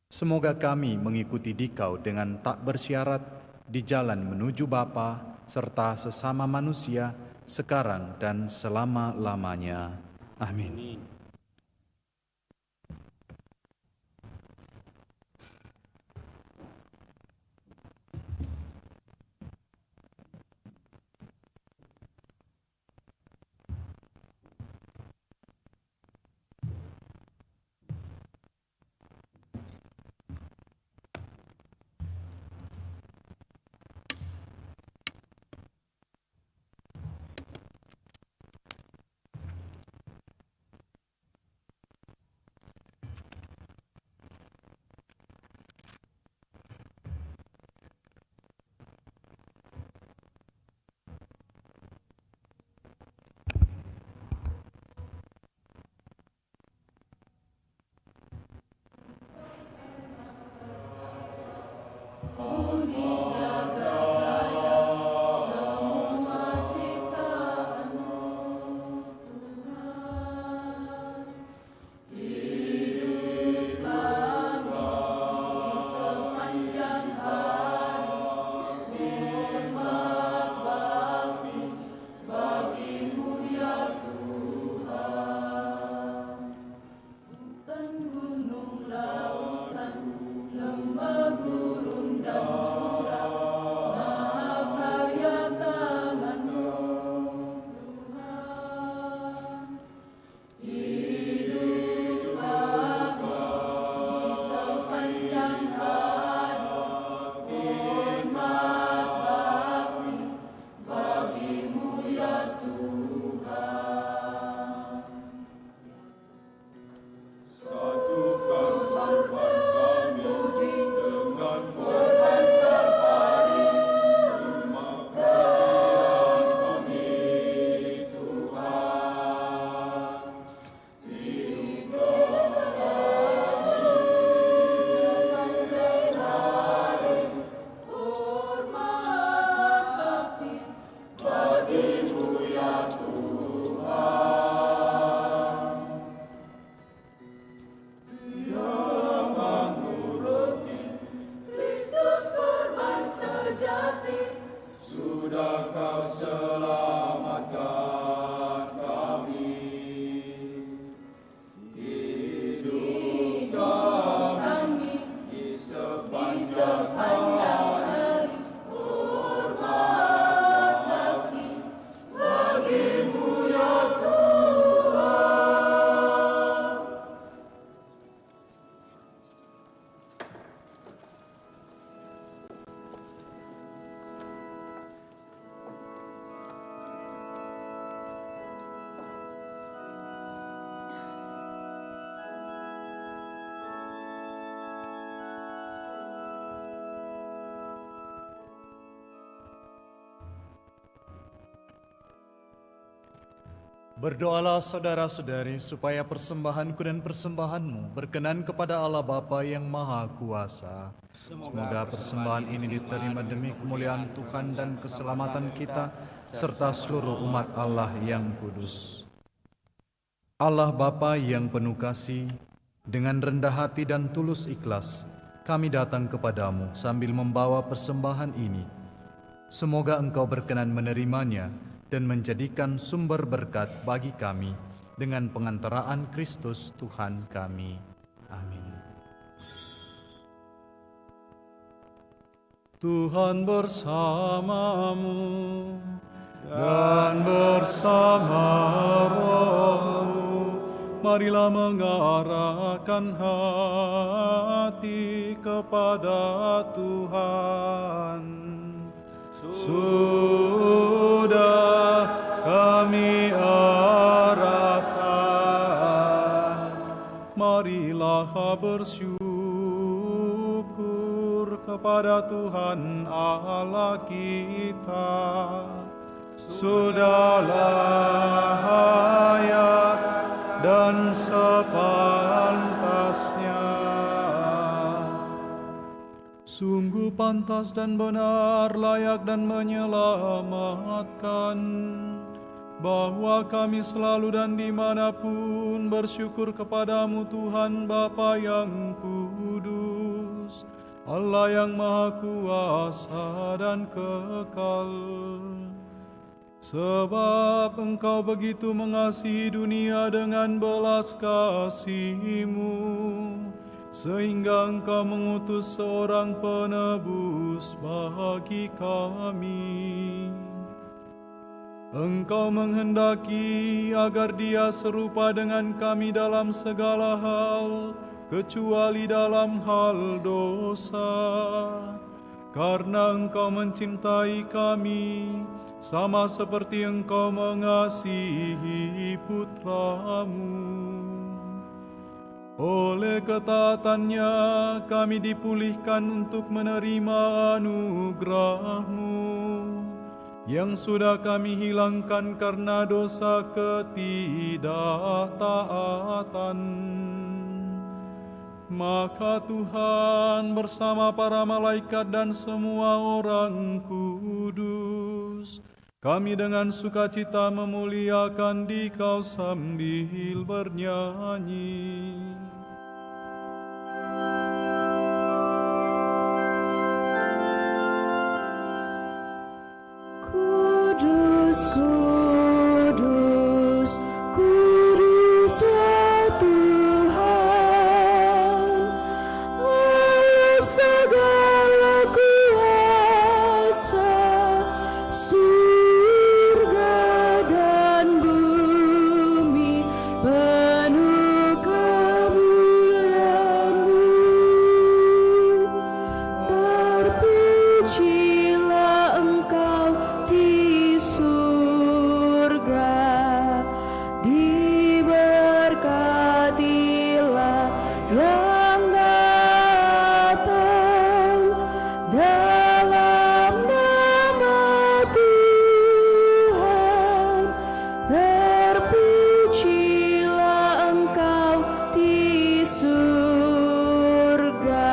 Semoga kami mengikuti Dikau dengan tak bersyarat di jalan menuju Bapa serta sesama manusia, sekarang dan selama-lamanya. Amin. Berdoalah saudara-saudari supaya persembahanku dan persembahanmu berkenan kepada Allah Bapa yang Maha Kuasa. Semoga persembahan ini diterima demi kemuliaan Tuhan dan keselamatan kita serta seluruh umat Allah yang kudus. Allah Bapa yang penuh kasih, dengan rendah hati dan tulus ikhlas, kami datang kepadamu sambil membawa persembahan ini. Semoga Engkau berkenan menerimanya dan menjadikan sumber berkat bagi kami dengan pengantaraan Kristus Tuhan kami. Amin. Tuhan bersamamu dan bersama rohmu. Marilah mengarahkan hati kepada Tuhan. Sudah kami arahkan, marilah bersyukur kepada Tuhan Allah kita. Sudahlah layak dan sepantasnya. Sungguh pantas dan benar, layak dan menyelamatkan, bahwa kami selalu dan dimanapun bersyukur kepadamu Tuhan Bapa yang kudus, Allah yang maha kuasa dan kekal. Sebab Engkau begitu mengasihi dunia dengan belas kasih-Mu, sehingga Engkau mengutus seorang penebus bagi kami. Engkau menghendaki agar Dia serupa dengan kami dalam segala hal, kecuali dalam hal dosa. Karena Engkau mencintai kami, sama seperti Engkau mengasihi putra-Mu. Oleh ketaatannya kami dipulihkan untuk menerima anugerah-Mu, yang sudah kami hilangkan karena dosa ketidaktaatan. Maka Tuhan bersama para malaikat dan semua orang kudus, kami dengan sukacita memuliakan Dikau sambil bernyanyi. Kudus, kudus, kuduslah Tuhan, Allah segala kuasa, surga dan bumi penuh kemuliaan-Mu. Terpujilah Engkau di surga, diberkatilah yang datang dalam nama Tuhan. Terpujilah Engkau di surga.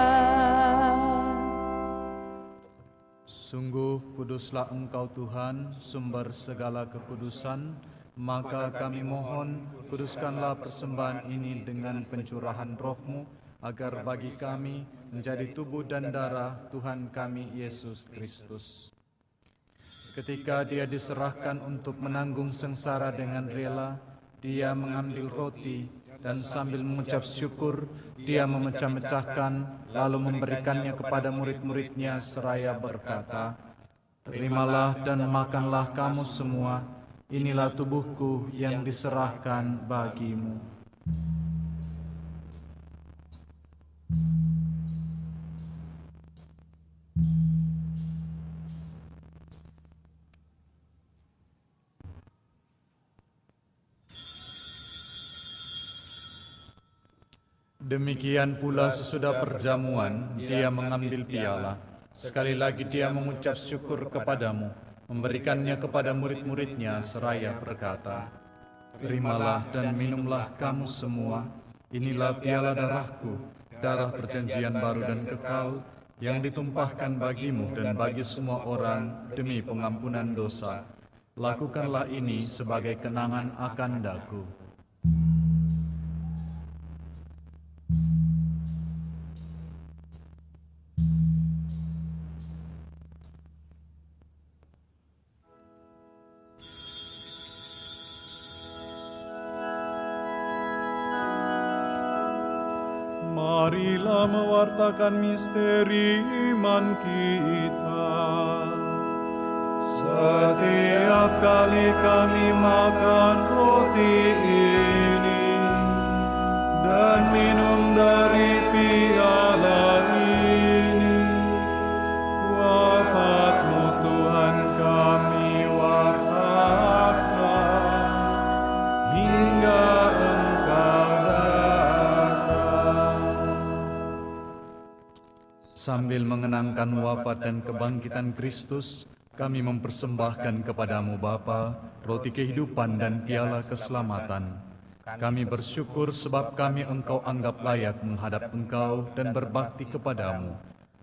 Sungguh kuduslah Engkau Tuhan, sumber segala kekudusan, maka kami mohon, kuduskanlah persembahan ini dengan pencurahan Roh-Mu, agar bagi kami menjadi tubuh dan darah Tuhan kami Yesus Kristus. Ketika Dia diserahkan untuk menanggung sengsara dengan rela, Dia mengambil roti dan sambil mengucap syukur, Dia memecah-mecahkan, lalu memberikannya kepada murid-murid-Nya seraya berkata, "Terimalah dan makanlah kamu semua, inilah tubuhku yang diserahkan bagimu." Demikian pula sesudah perjamuan, Dia mengambil piala. Sekali lagi Dia mengucap syukur kepadamu, memberikannya kepada murid-murid-Nya seraya berkata, "Terimalah dan minumlah kamu semua, inilah piala darahku, darah perjanjian baru dan kekal, yang ditumpahkan bagimu dan bagi semua orang demi pengampunan dosa. Lakukanlah ini sebagai kenangan akan daku." Marilah mewartakan misteri iman kita. Setiap kali kami makan roti ini dan minum dari piala ini, wafat-Mu Tuhan kami wartakan hingga Engkau datang. Sambil mengenangkan wafat dan kebangkitan Kristus, kami mempersembahkan kepadamu Bapa, roti kehidupan dan piala keselamatan. Kami bersyukur sebab kami Engkau anggap layak menghadap Engkau dan berbakti kepadamu.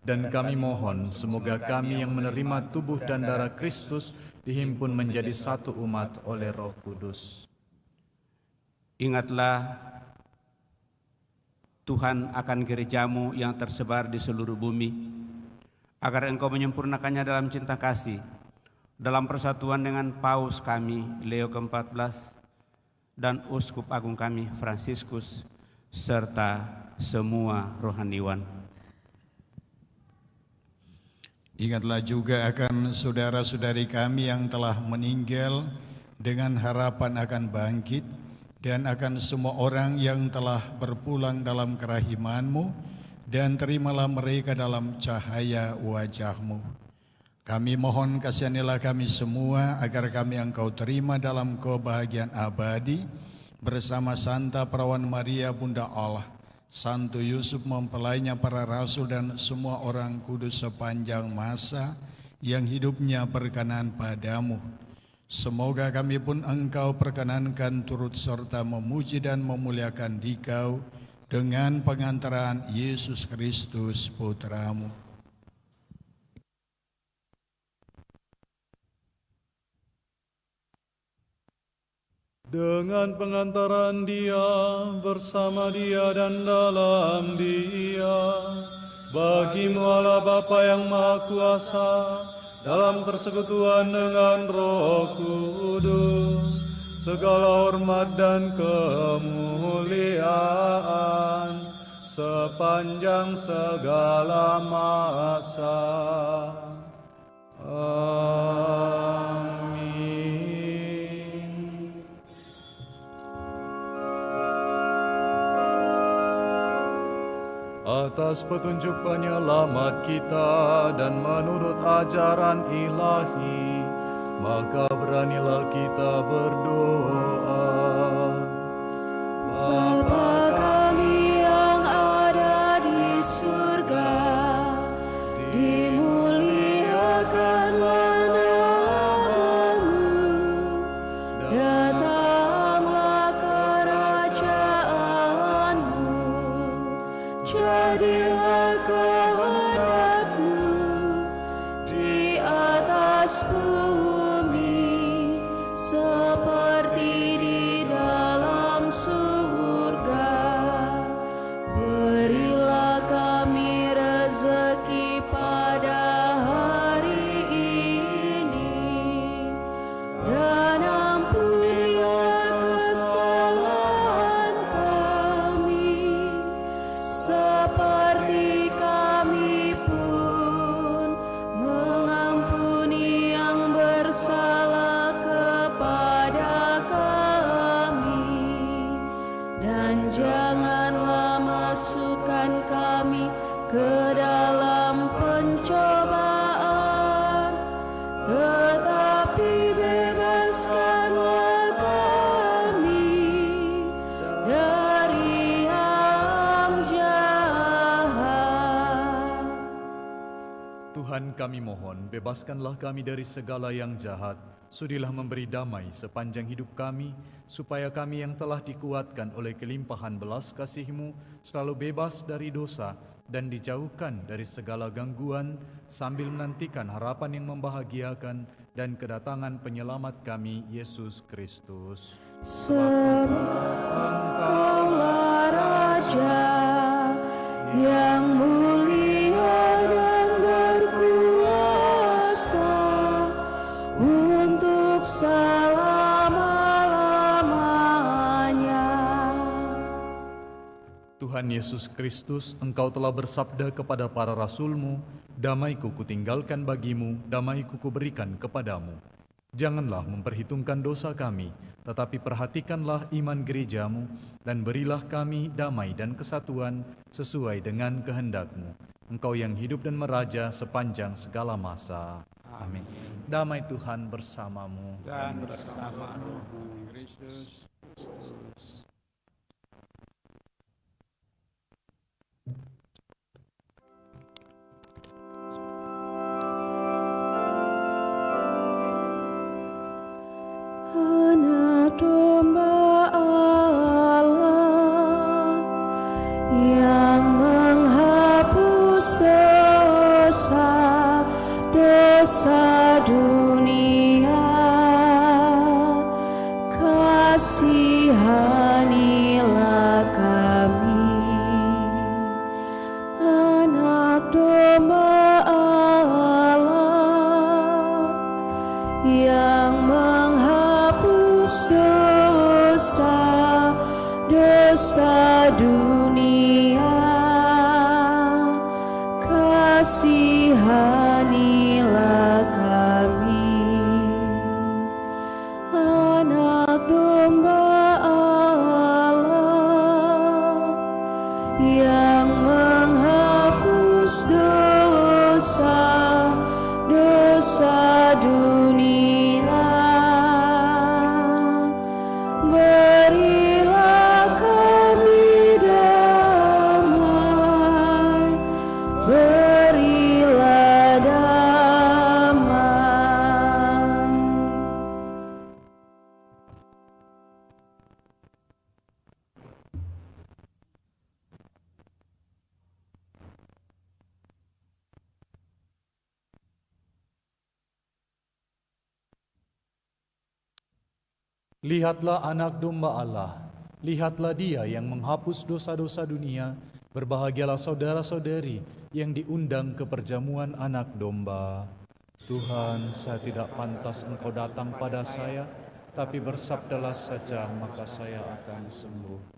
Dan kami mohon semoga kami yang menerima tubuh dan darah Kristus dihimpun menjadi satu umat oleh Roh Kudus. Ingatlah Tuhan akan gerejamu yang tersebar di seluruh bumi, agar Engkau menyempurnakannya dalam cinta kasih, dalam persatuan dengan Paus kami Leo ke-14 dan Uskup Agung kami Fransiskus, serta semua rohaniwan. Ingatlah juga akan saudara-saudari kami yang telah meninggal dengan harapan akan bangkit, dan akan semua orang yang telah berpulang dalam kerahiman-Mu, dan terimalah mereka dalam cahaya wajah-Mu. Kami mohon kasihanilah kami semua agar kami Engkau terima dalam kebahagiaan abadi bersama Santa Perawan Maria Bunda Allah, Santo Yusuf mempelainya para rasul dan semua orang kudus sepanjang masa yang hidupnya berkenan padamu. Semoga kami pun Engkau perkenankan turut serta memuji dan memuliakan Dikau dengan pengantaran Yesus Kristus Putramu. Dengan pengantaran Dia, bersama Dia dan dalam Dia, bagi-Mu Allah Bapa yang Maha Kuasa, dalam persekutuan dengan Roh Kudus, segala hormat dan kemuliaan sepanjang segala masa. Amin. Atas petunjuk penyelamat kita dan menurut ajaran ilahi, maka beranilah kita berdoa. Bapa kami yang ada di surga, dimuliakanlah nama-Mu, datanglah kerajaan-Mu, jadilah kehendak-Mu di atas bumi seperti di dalam surga. Berilah kami rezeki pada hari ini, dan ampunilah kesalahan kami seperti kami pun mengampuni yang bersalah kepada kami, dan janganlah masukkan kami ke dalam pencobaan, tetapi bebaskanlah kami dari yang jahat. Tuhan kami mohon, bebaskanlah kami dari segala yang jahat. Sudilah memberi damai sepanjang hidup kami, supaya kami yang telah dikuatkan oleh kelimpahan belas kasih-Mu selalu bebas dari dosa dan dijauhkan dari segala gangguan, sambil menantikan harapan yang membahagiakan dan kedatangan penyelamat kami, Yesus Kristus. Sebab Engkaulah Raja yang mulia dan berkuasa untuk selama-lamanya. Tuhan Yesus Kristus, Engkau telah bersabda kepada para rasul-Mu, "Damai-Ku kutinggalkan bagimu, damai-Ku kuberikan kepadamu." Janganlah memperhitungkan dosa kami, tetapi perhatikanlah iman gereja-Mu, dan berilah kami damai dan kesatuan sesuai dengan kehendak-Mu. Engkau yang hidup dan meraja sepanjang segala masa. Amin. Damai Tuhan bersamamu. Dan bersama Roh Kristus. Anak domba Allah yang menghapus dosa dosa dunia, kasihanilah kami. Anak domba Allah yang menghapus dosa dunia, kasihanilah kami. Anak domba Allah yang menghapus dosa dunia, berilah kami damai, berilah damai. Lihatlah anak domba Allah, lihatlah dia yang menghapus dosa-dosa dunia. Berbahagialah saudara-saudari yang diundang ke perjamuan anak domba. Tuhan, saya tidak pantas Engkau datang pada saya, tapi bersabdalah saja maka saya akan sembuh.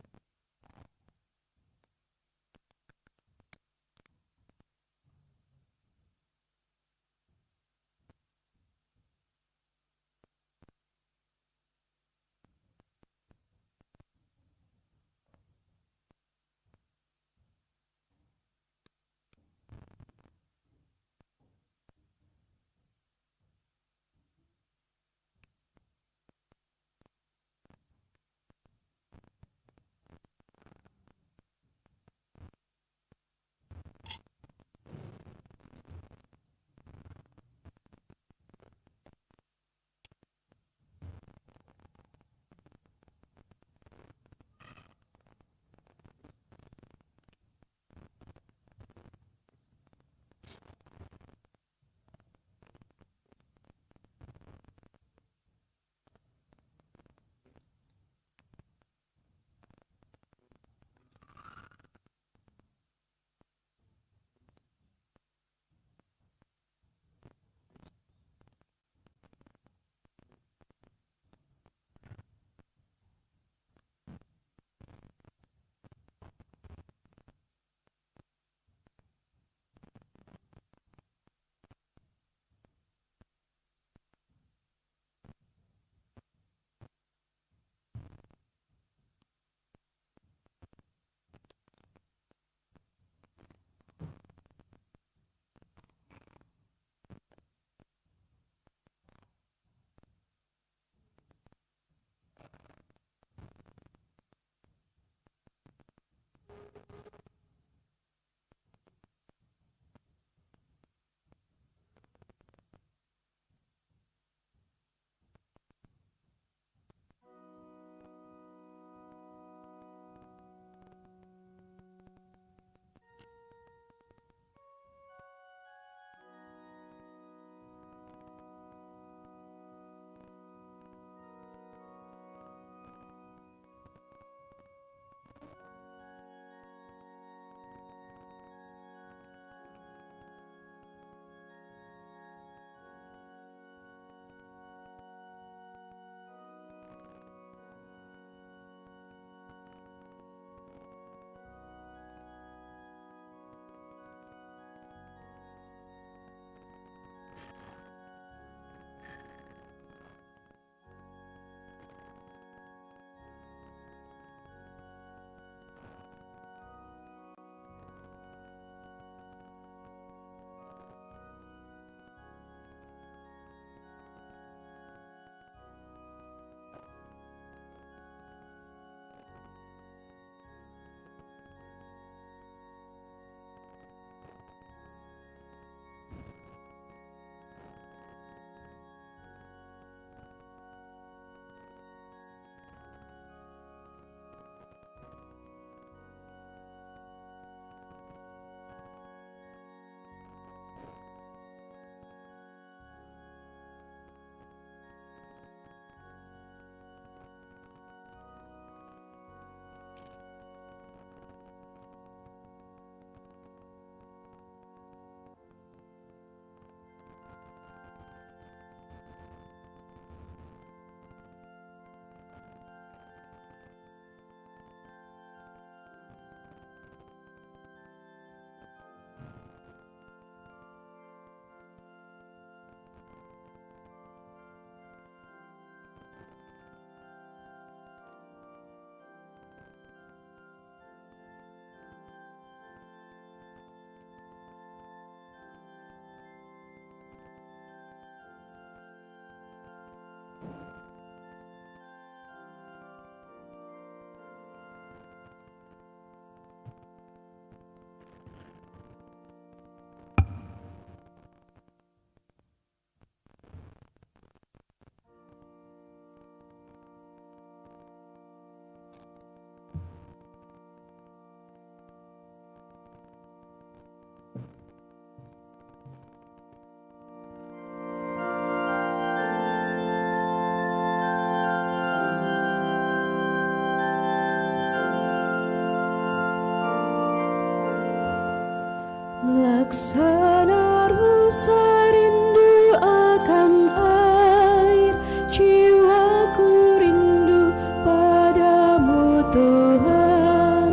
Laksana rusa rindu akan air, jiwaku rindu padamu Tuhan.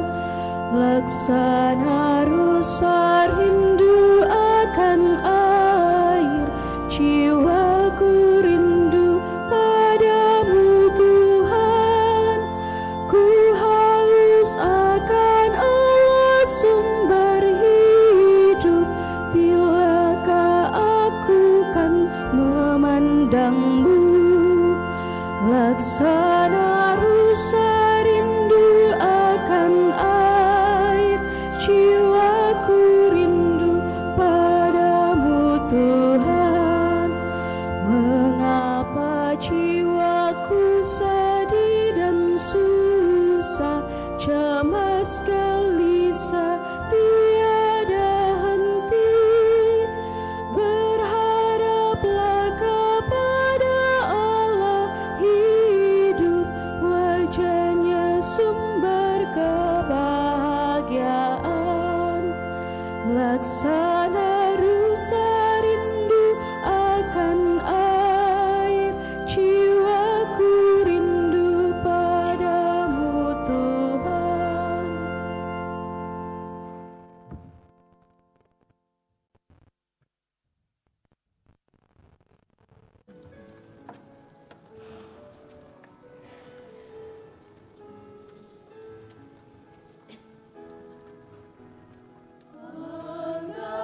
Laksana rusa rindu akan air, jiwaku rindu padamu Tuhan. Ku haus akan Allah sumber hidup, bilakah aku kan memandangmu. Laksana rusa rindu akan air, jiwaku rindu padamu Tuhan. Mengapa jiwaku sedih dan susah, cemas gelisah tiada henti. Berharaplah kepada Allah hidup, wajahnya sumber kebahagiaan. Laksana rusa rindu akan air, jiwaku rindu padamu Tuhan. Allah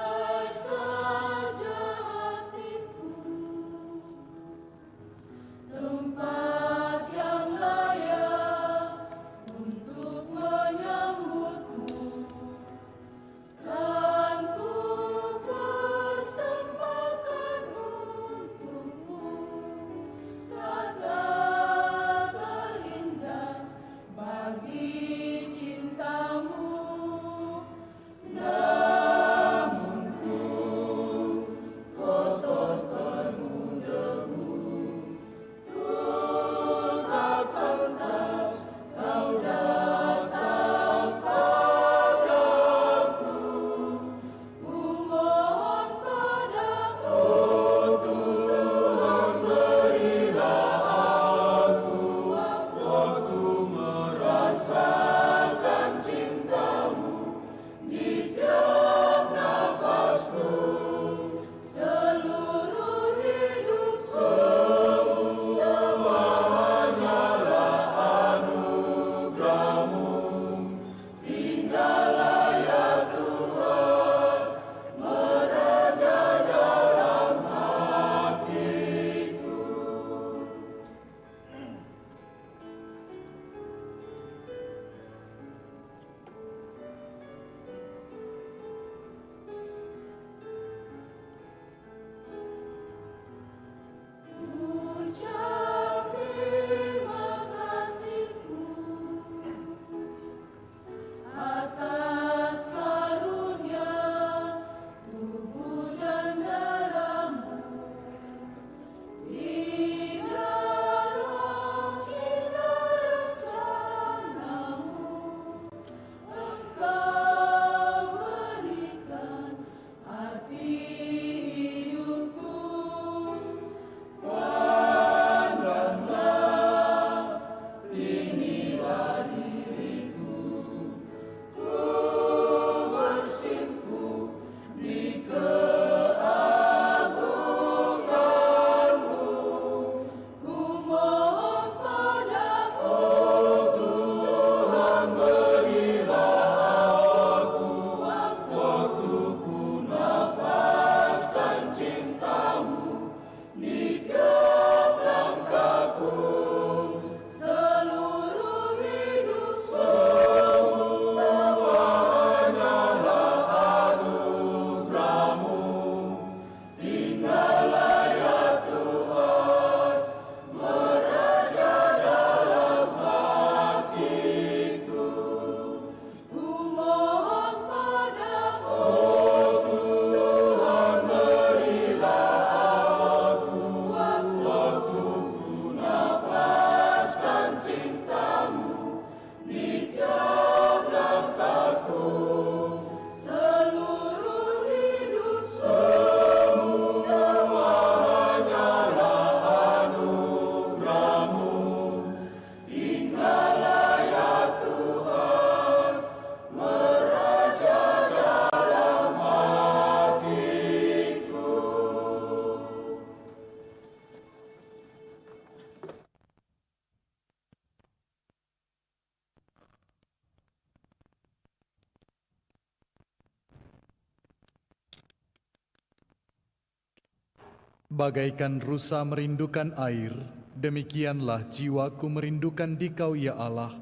Bagaikan rusa merindukan air, demikianlah jiwaku merindukan Dikau ya Allah.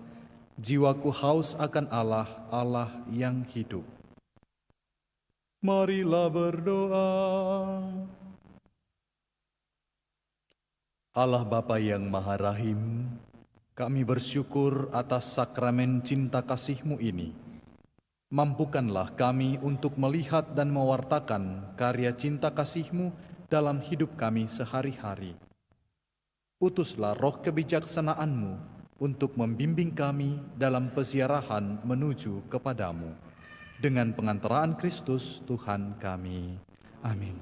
Jiwaku haus akan Allah, Allah yang hidup. Marilah berdoa. Allah Bapa yang Maha Rahim, kami bersyukur atas sakramen cinta kasih-Mu ini. Mampukanlah kami untuk melihat dan mewartakan karya cinta kasih-Mu dalam hidup kami sehari-hari. Utuslah roh kebijaksanaan-Mu untuk membimbing kami dalam peziarahan menuju kepadamu. Dengan pengantaraan Kristus Tuhan kami. Amin.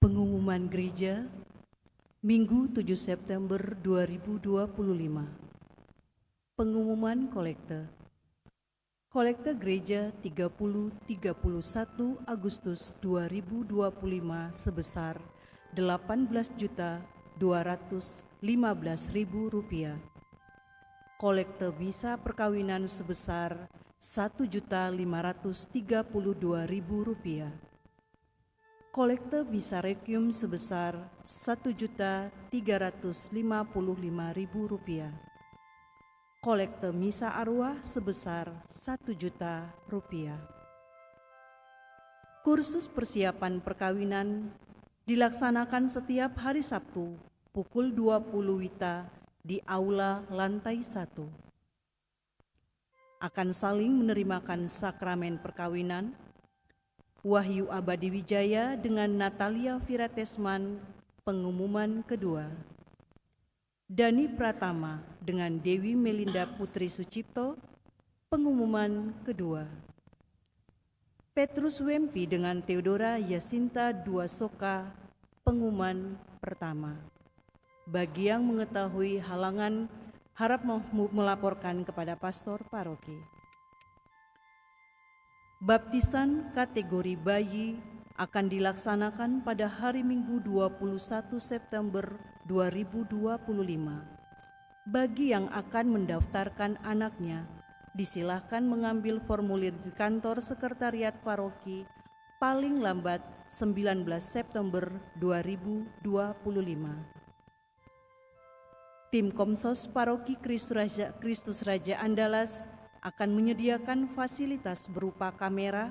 Pengumuman Gereja, Minggu 7 September 2025. Pengumuman kolekte. Kolekte Gereja 30-31 Agustus 2025 sebesar Rp18.215.000. Kolekte bisa perkawinan sebesar Rp1.532.000. Kolekte bisa requiem sebesar Rp1.355.000. Kolekte misa arwah sebesar Rp1.000.000. Kursus persiapan perkawinan dilaksanakan setiap hari Sabtu pukul 20 WITA di Aula lantai 1. Akan saling menerimakan sakramen perkawinan Wahyu Abadi Wijaya dengan Natalia Viratesman, pengumuman kedua. Dani Pratama dengan Dewi Melinda Putri Sucipto, pengumuman kedua. Petrus Wempi dengan Theodora Yasinta Duasoka, pengumuman pertama. Bagi yang mengetahui halangan, harap melaporkan kepada pastor paroki. Baptisan kategori bayi akan dilaksanakan pada hari Minggu 21 September 2025. Bagi yang akan mendaftarkan anaknya, disilahkan mengambil formulir di kantor sekretariat paroki paling lambat 19 September 2025. Tim Komsos Paroki Kristus Raja Andalas akan menyediakan fasilitas berupa kamera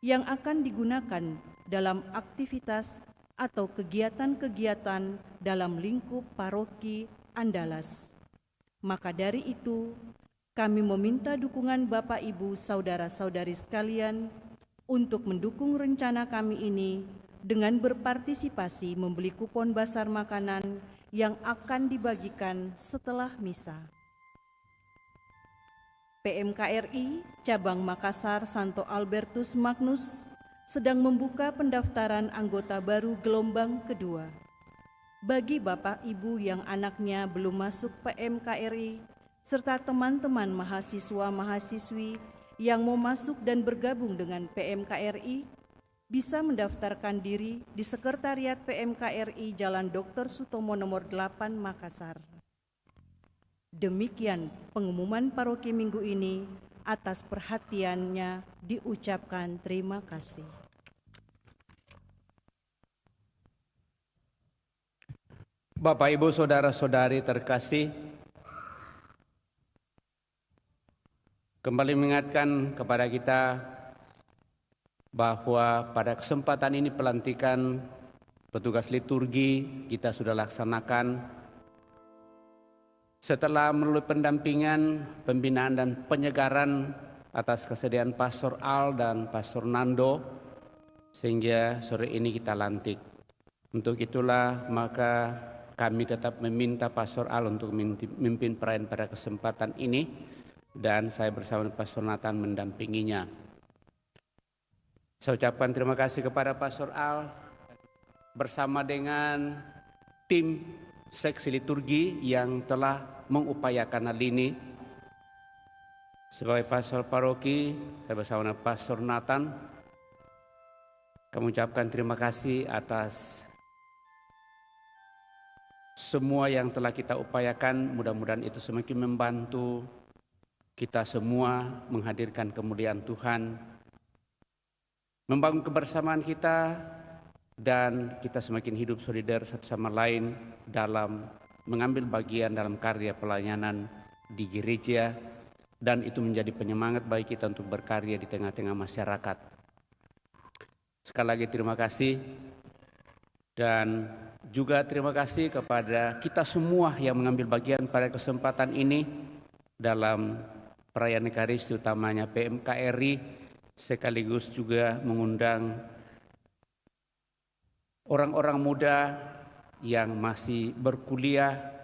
yang akan digunakan dalam aktivitas atau kegiatan-kegiatan dalam lingkup paroki Andalas. Maka dari itu, kami meminta dukungan Bapak Ibu saudara-saudari sekalian untuk mendukung rencana kami ini dengan berpartisipasi membeli kupon basar makanan yang akan dibagikan setelah misa. PMKRI Cabang Makassar Santo Albertus Magnus sedang membuka pendaftaran anggota baru gelombang kedua. Bagi Bapak Ibu yang anaknya belum masuk PMKRI, serta teman-teman mahasiswa-mahasiswi yang mau masuk dan bergabung dengan PMKRI, bisa mendaftarkan diri di Sekretariat PMKRI Jalan Dr. Sutomo nomor 8 Makassar. Demikian pengumuman paroki minggu ini. Atas perhatiannya diucapkan terima kasih. Bapak, Ibu, saudara-saudari terkasih, kembali mengingatkan kepada kita bahwa pada kesempatan ini pelantikan petugas liturgi kita sudah laksanakan setelah melalui pendampingan, pembinaan dan penyegaran atas kesediaan Pastor Al dan Pastor Nando, sehingga sore ini kita lantik. Untuk itulah maka kami tetap meminta Pastor Al untuk memimpin perayaan pada kesempatan ini, dan saya bersama Pastor Nathan mendampinginya. Saya ucapkan terima kasih kepada Pastor Al bersama dengan tim seksi liturgi yang telah mengupayakan hal ini. Sebagai pastor paroki, saya bersama dengan Pastor Nathan, kami ucapkan terima kasih atas semua yang telah kita upayakan, mudah-mudahan itu semakin membantu kita semua menghadirkan kemuliaan Tuhan, membangun kebersamaan kita, dan kita semakin hidup solidar satu sama lain dalam mengambil bagian dalam karya pelayanan di gereja, dan itu menjadi penyemangat bagi kita untuk berkarya di tengah-tengah masyarakat. Sekali lagi terima kasih, dan juga terima kasih kepada kita semua yang mengambil bagian pada kesempatan ini dalam perayaan Ekaristi, utamanya PMKRI, sekaligus juga mengundang orang-orang muda yang masih berkuliah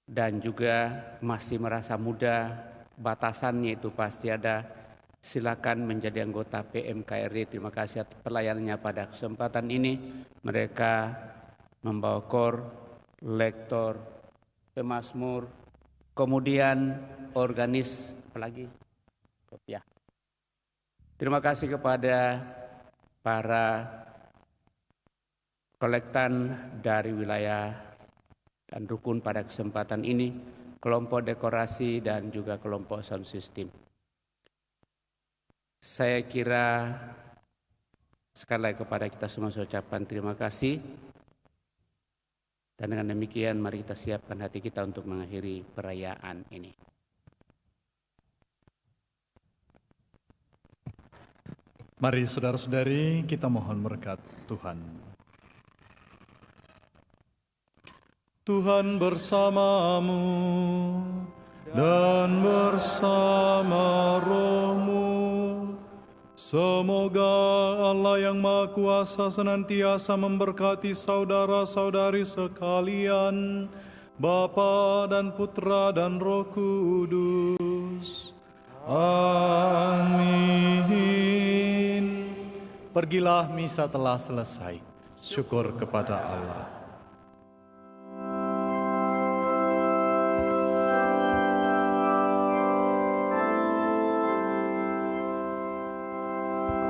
dan juga masih merasa muda, batasannya itu pasti ada. Silakan menjadi anggota PMKRI. Terima kasih atas pelayanannya pada kesempatan ini. Mereka membawa kor, lektor, pemazmur, kemudian organis, apalagi ya. Terima kasih kepada para kolektan dari wilayah dan rukun pada kesempatan ini, kelompok dekorasi dan juga kelompok sound system. Saya kira sekali lagi kepada kita semua saya ucapkan terima kasih. Dan dengan demikian mari kita siapkan hati kita untuk mengakhiri perayaan ini. Mari saudara-saudari kita mohon berkat Tuhan. Tuhan bersamamu dan bersama rohmu. Semoga Allah yang Maha Kuasa senantiasa memberkati saudara-saudari sekalian, Bapa dan Putra dan Roh Kudus. Amin. Pergilah, misa telah selesai. Syukur kepada Allah.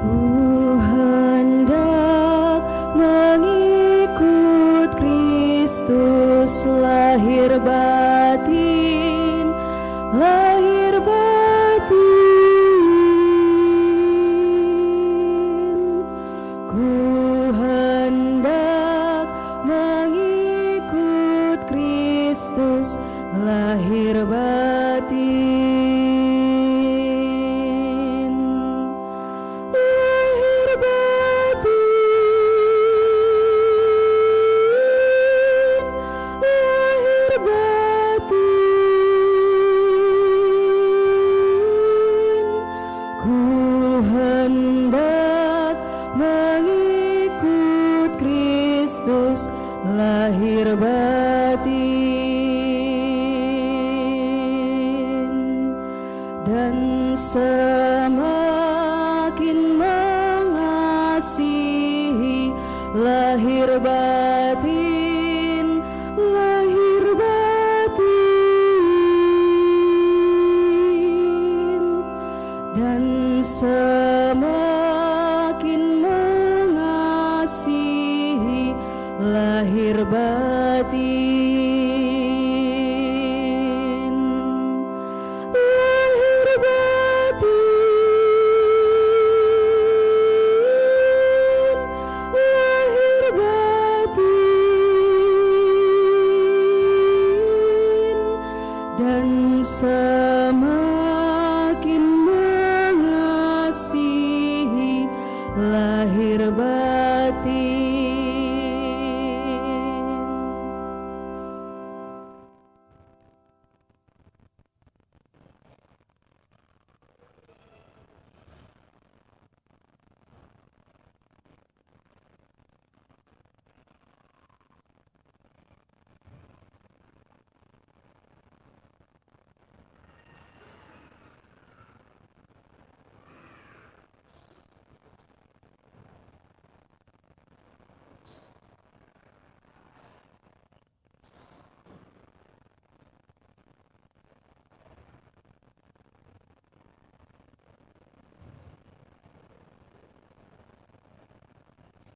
Ku hendak mengikut Kristus lahir batin, lahir batin. Ku hendak mengikut Kristus lahir batin. Lahir batin, dan semakin mengasihi lahir batin, lahir batin, dan semakin mengasihi lahir batin, lahir batin, lahir batin, dan semakin mengasihi lahir batin.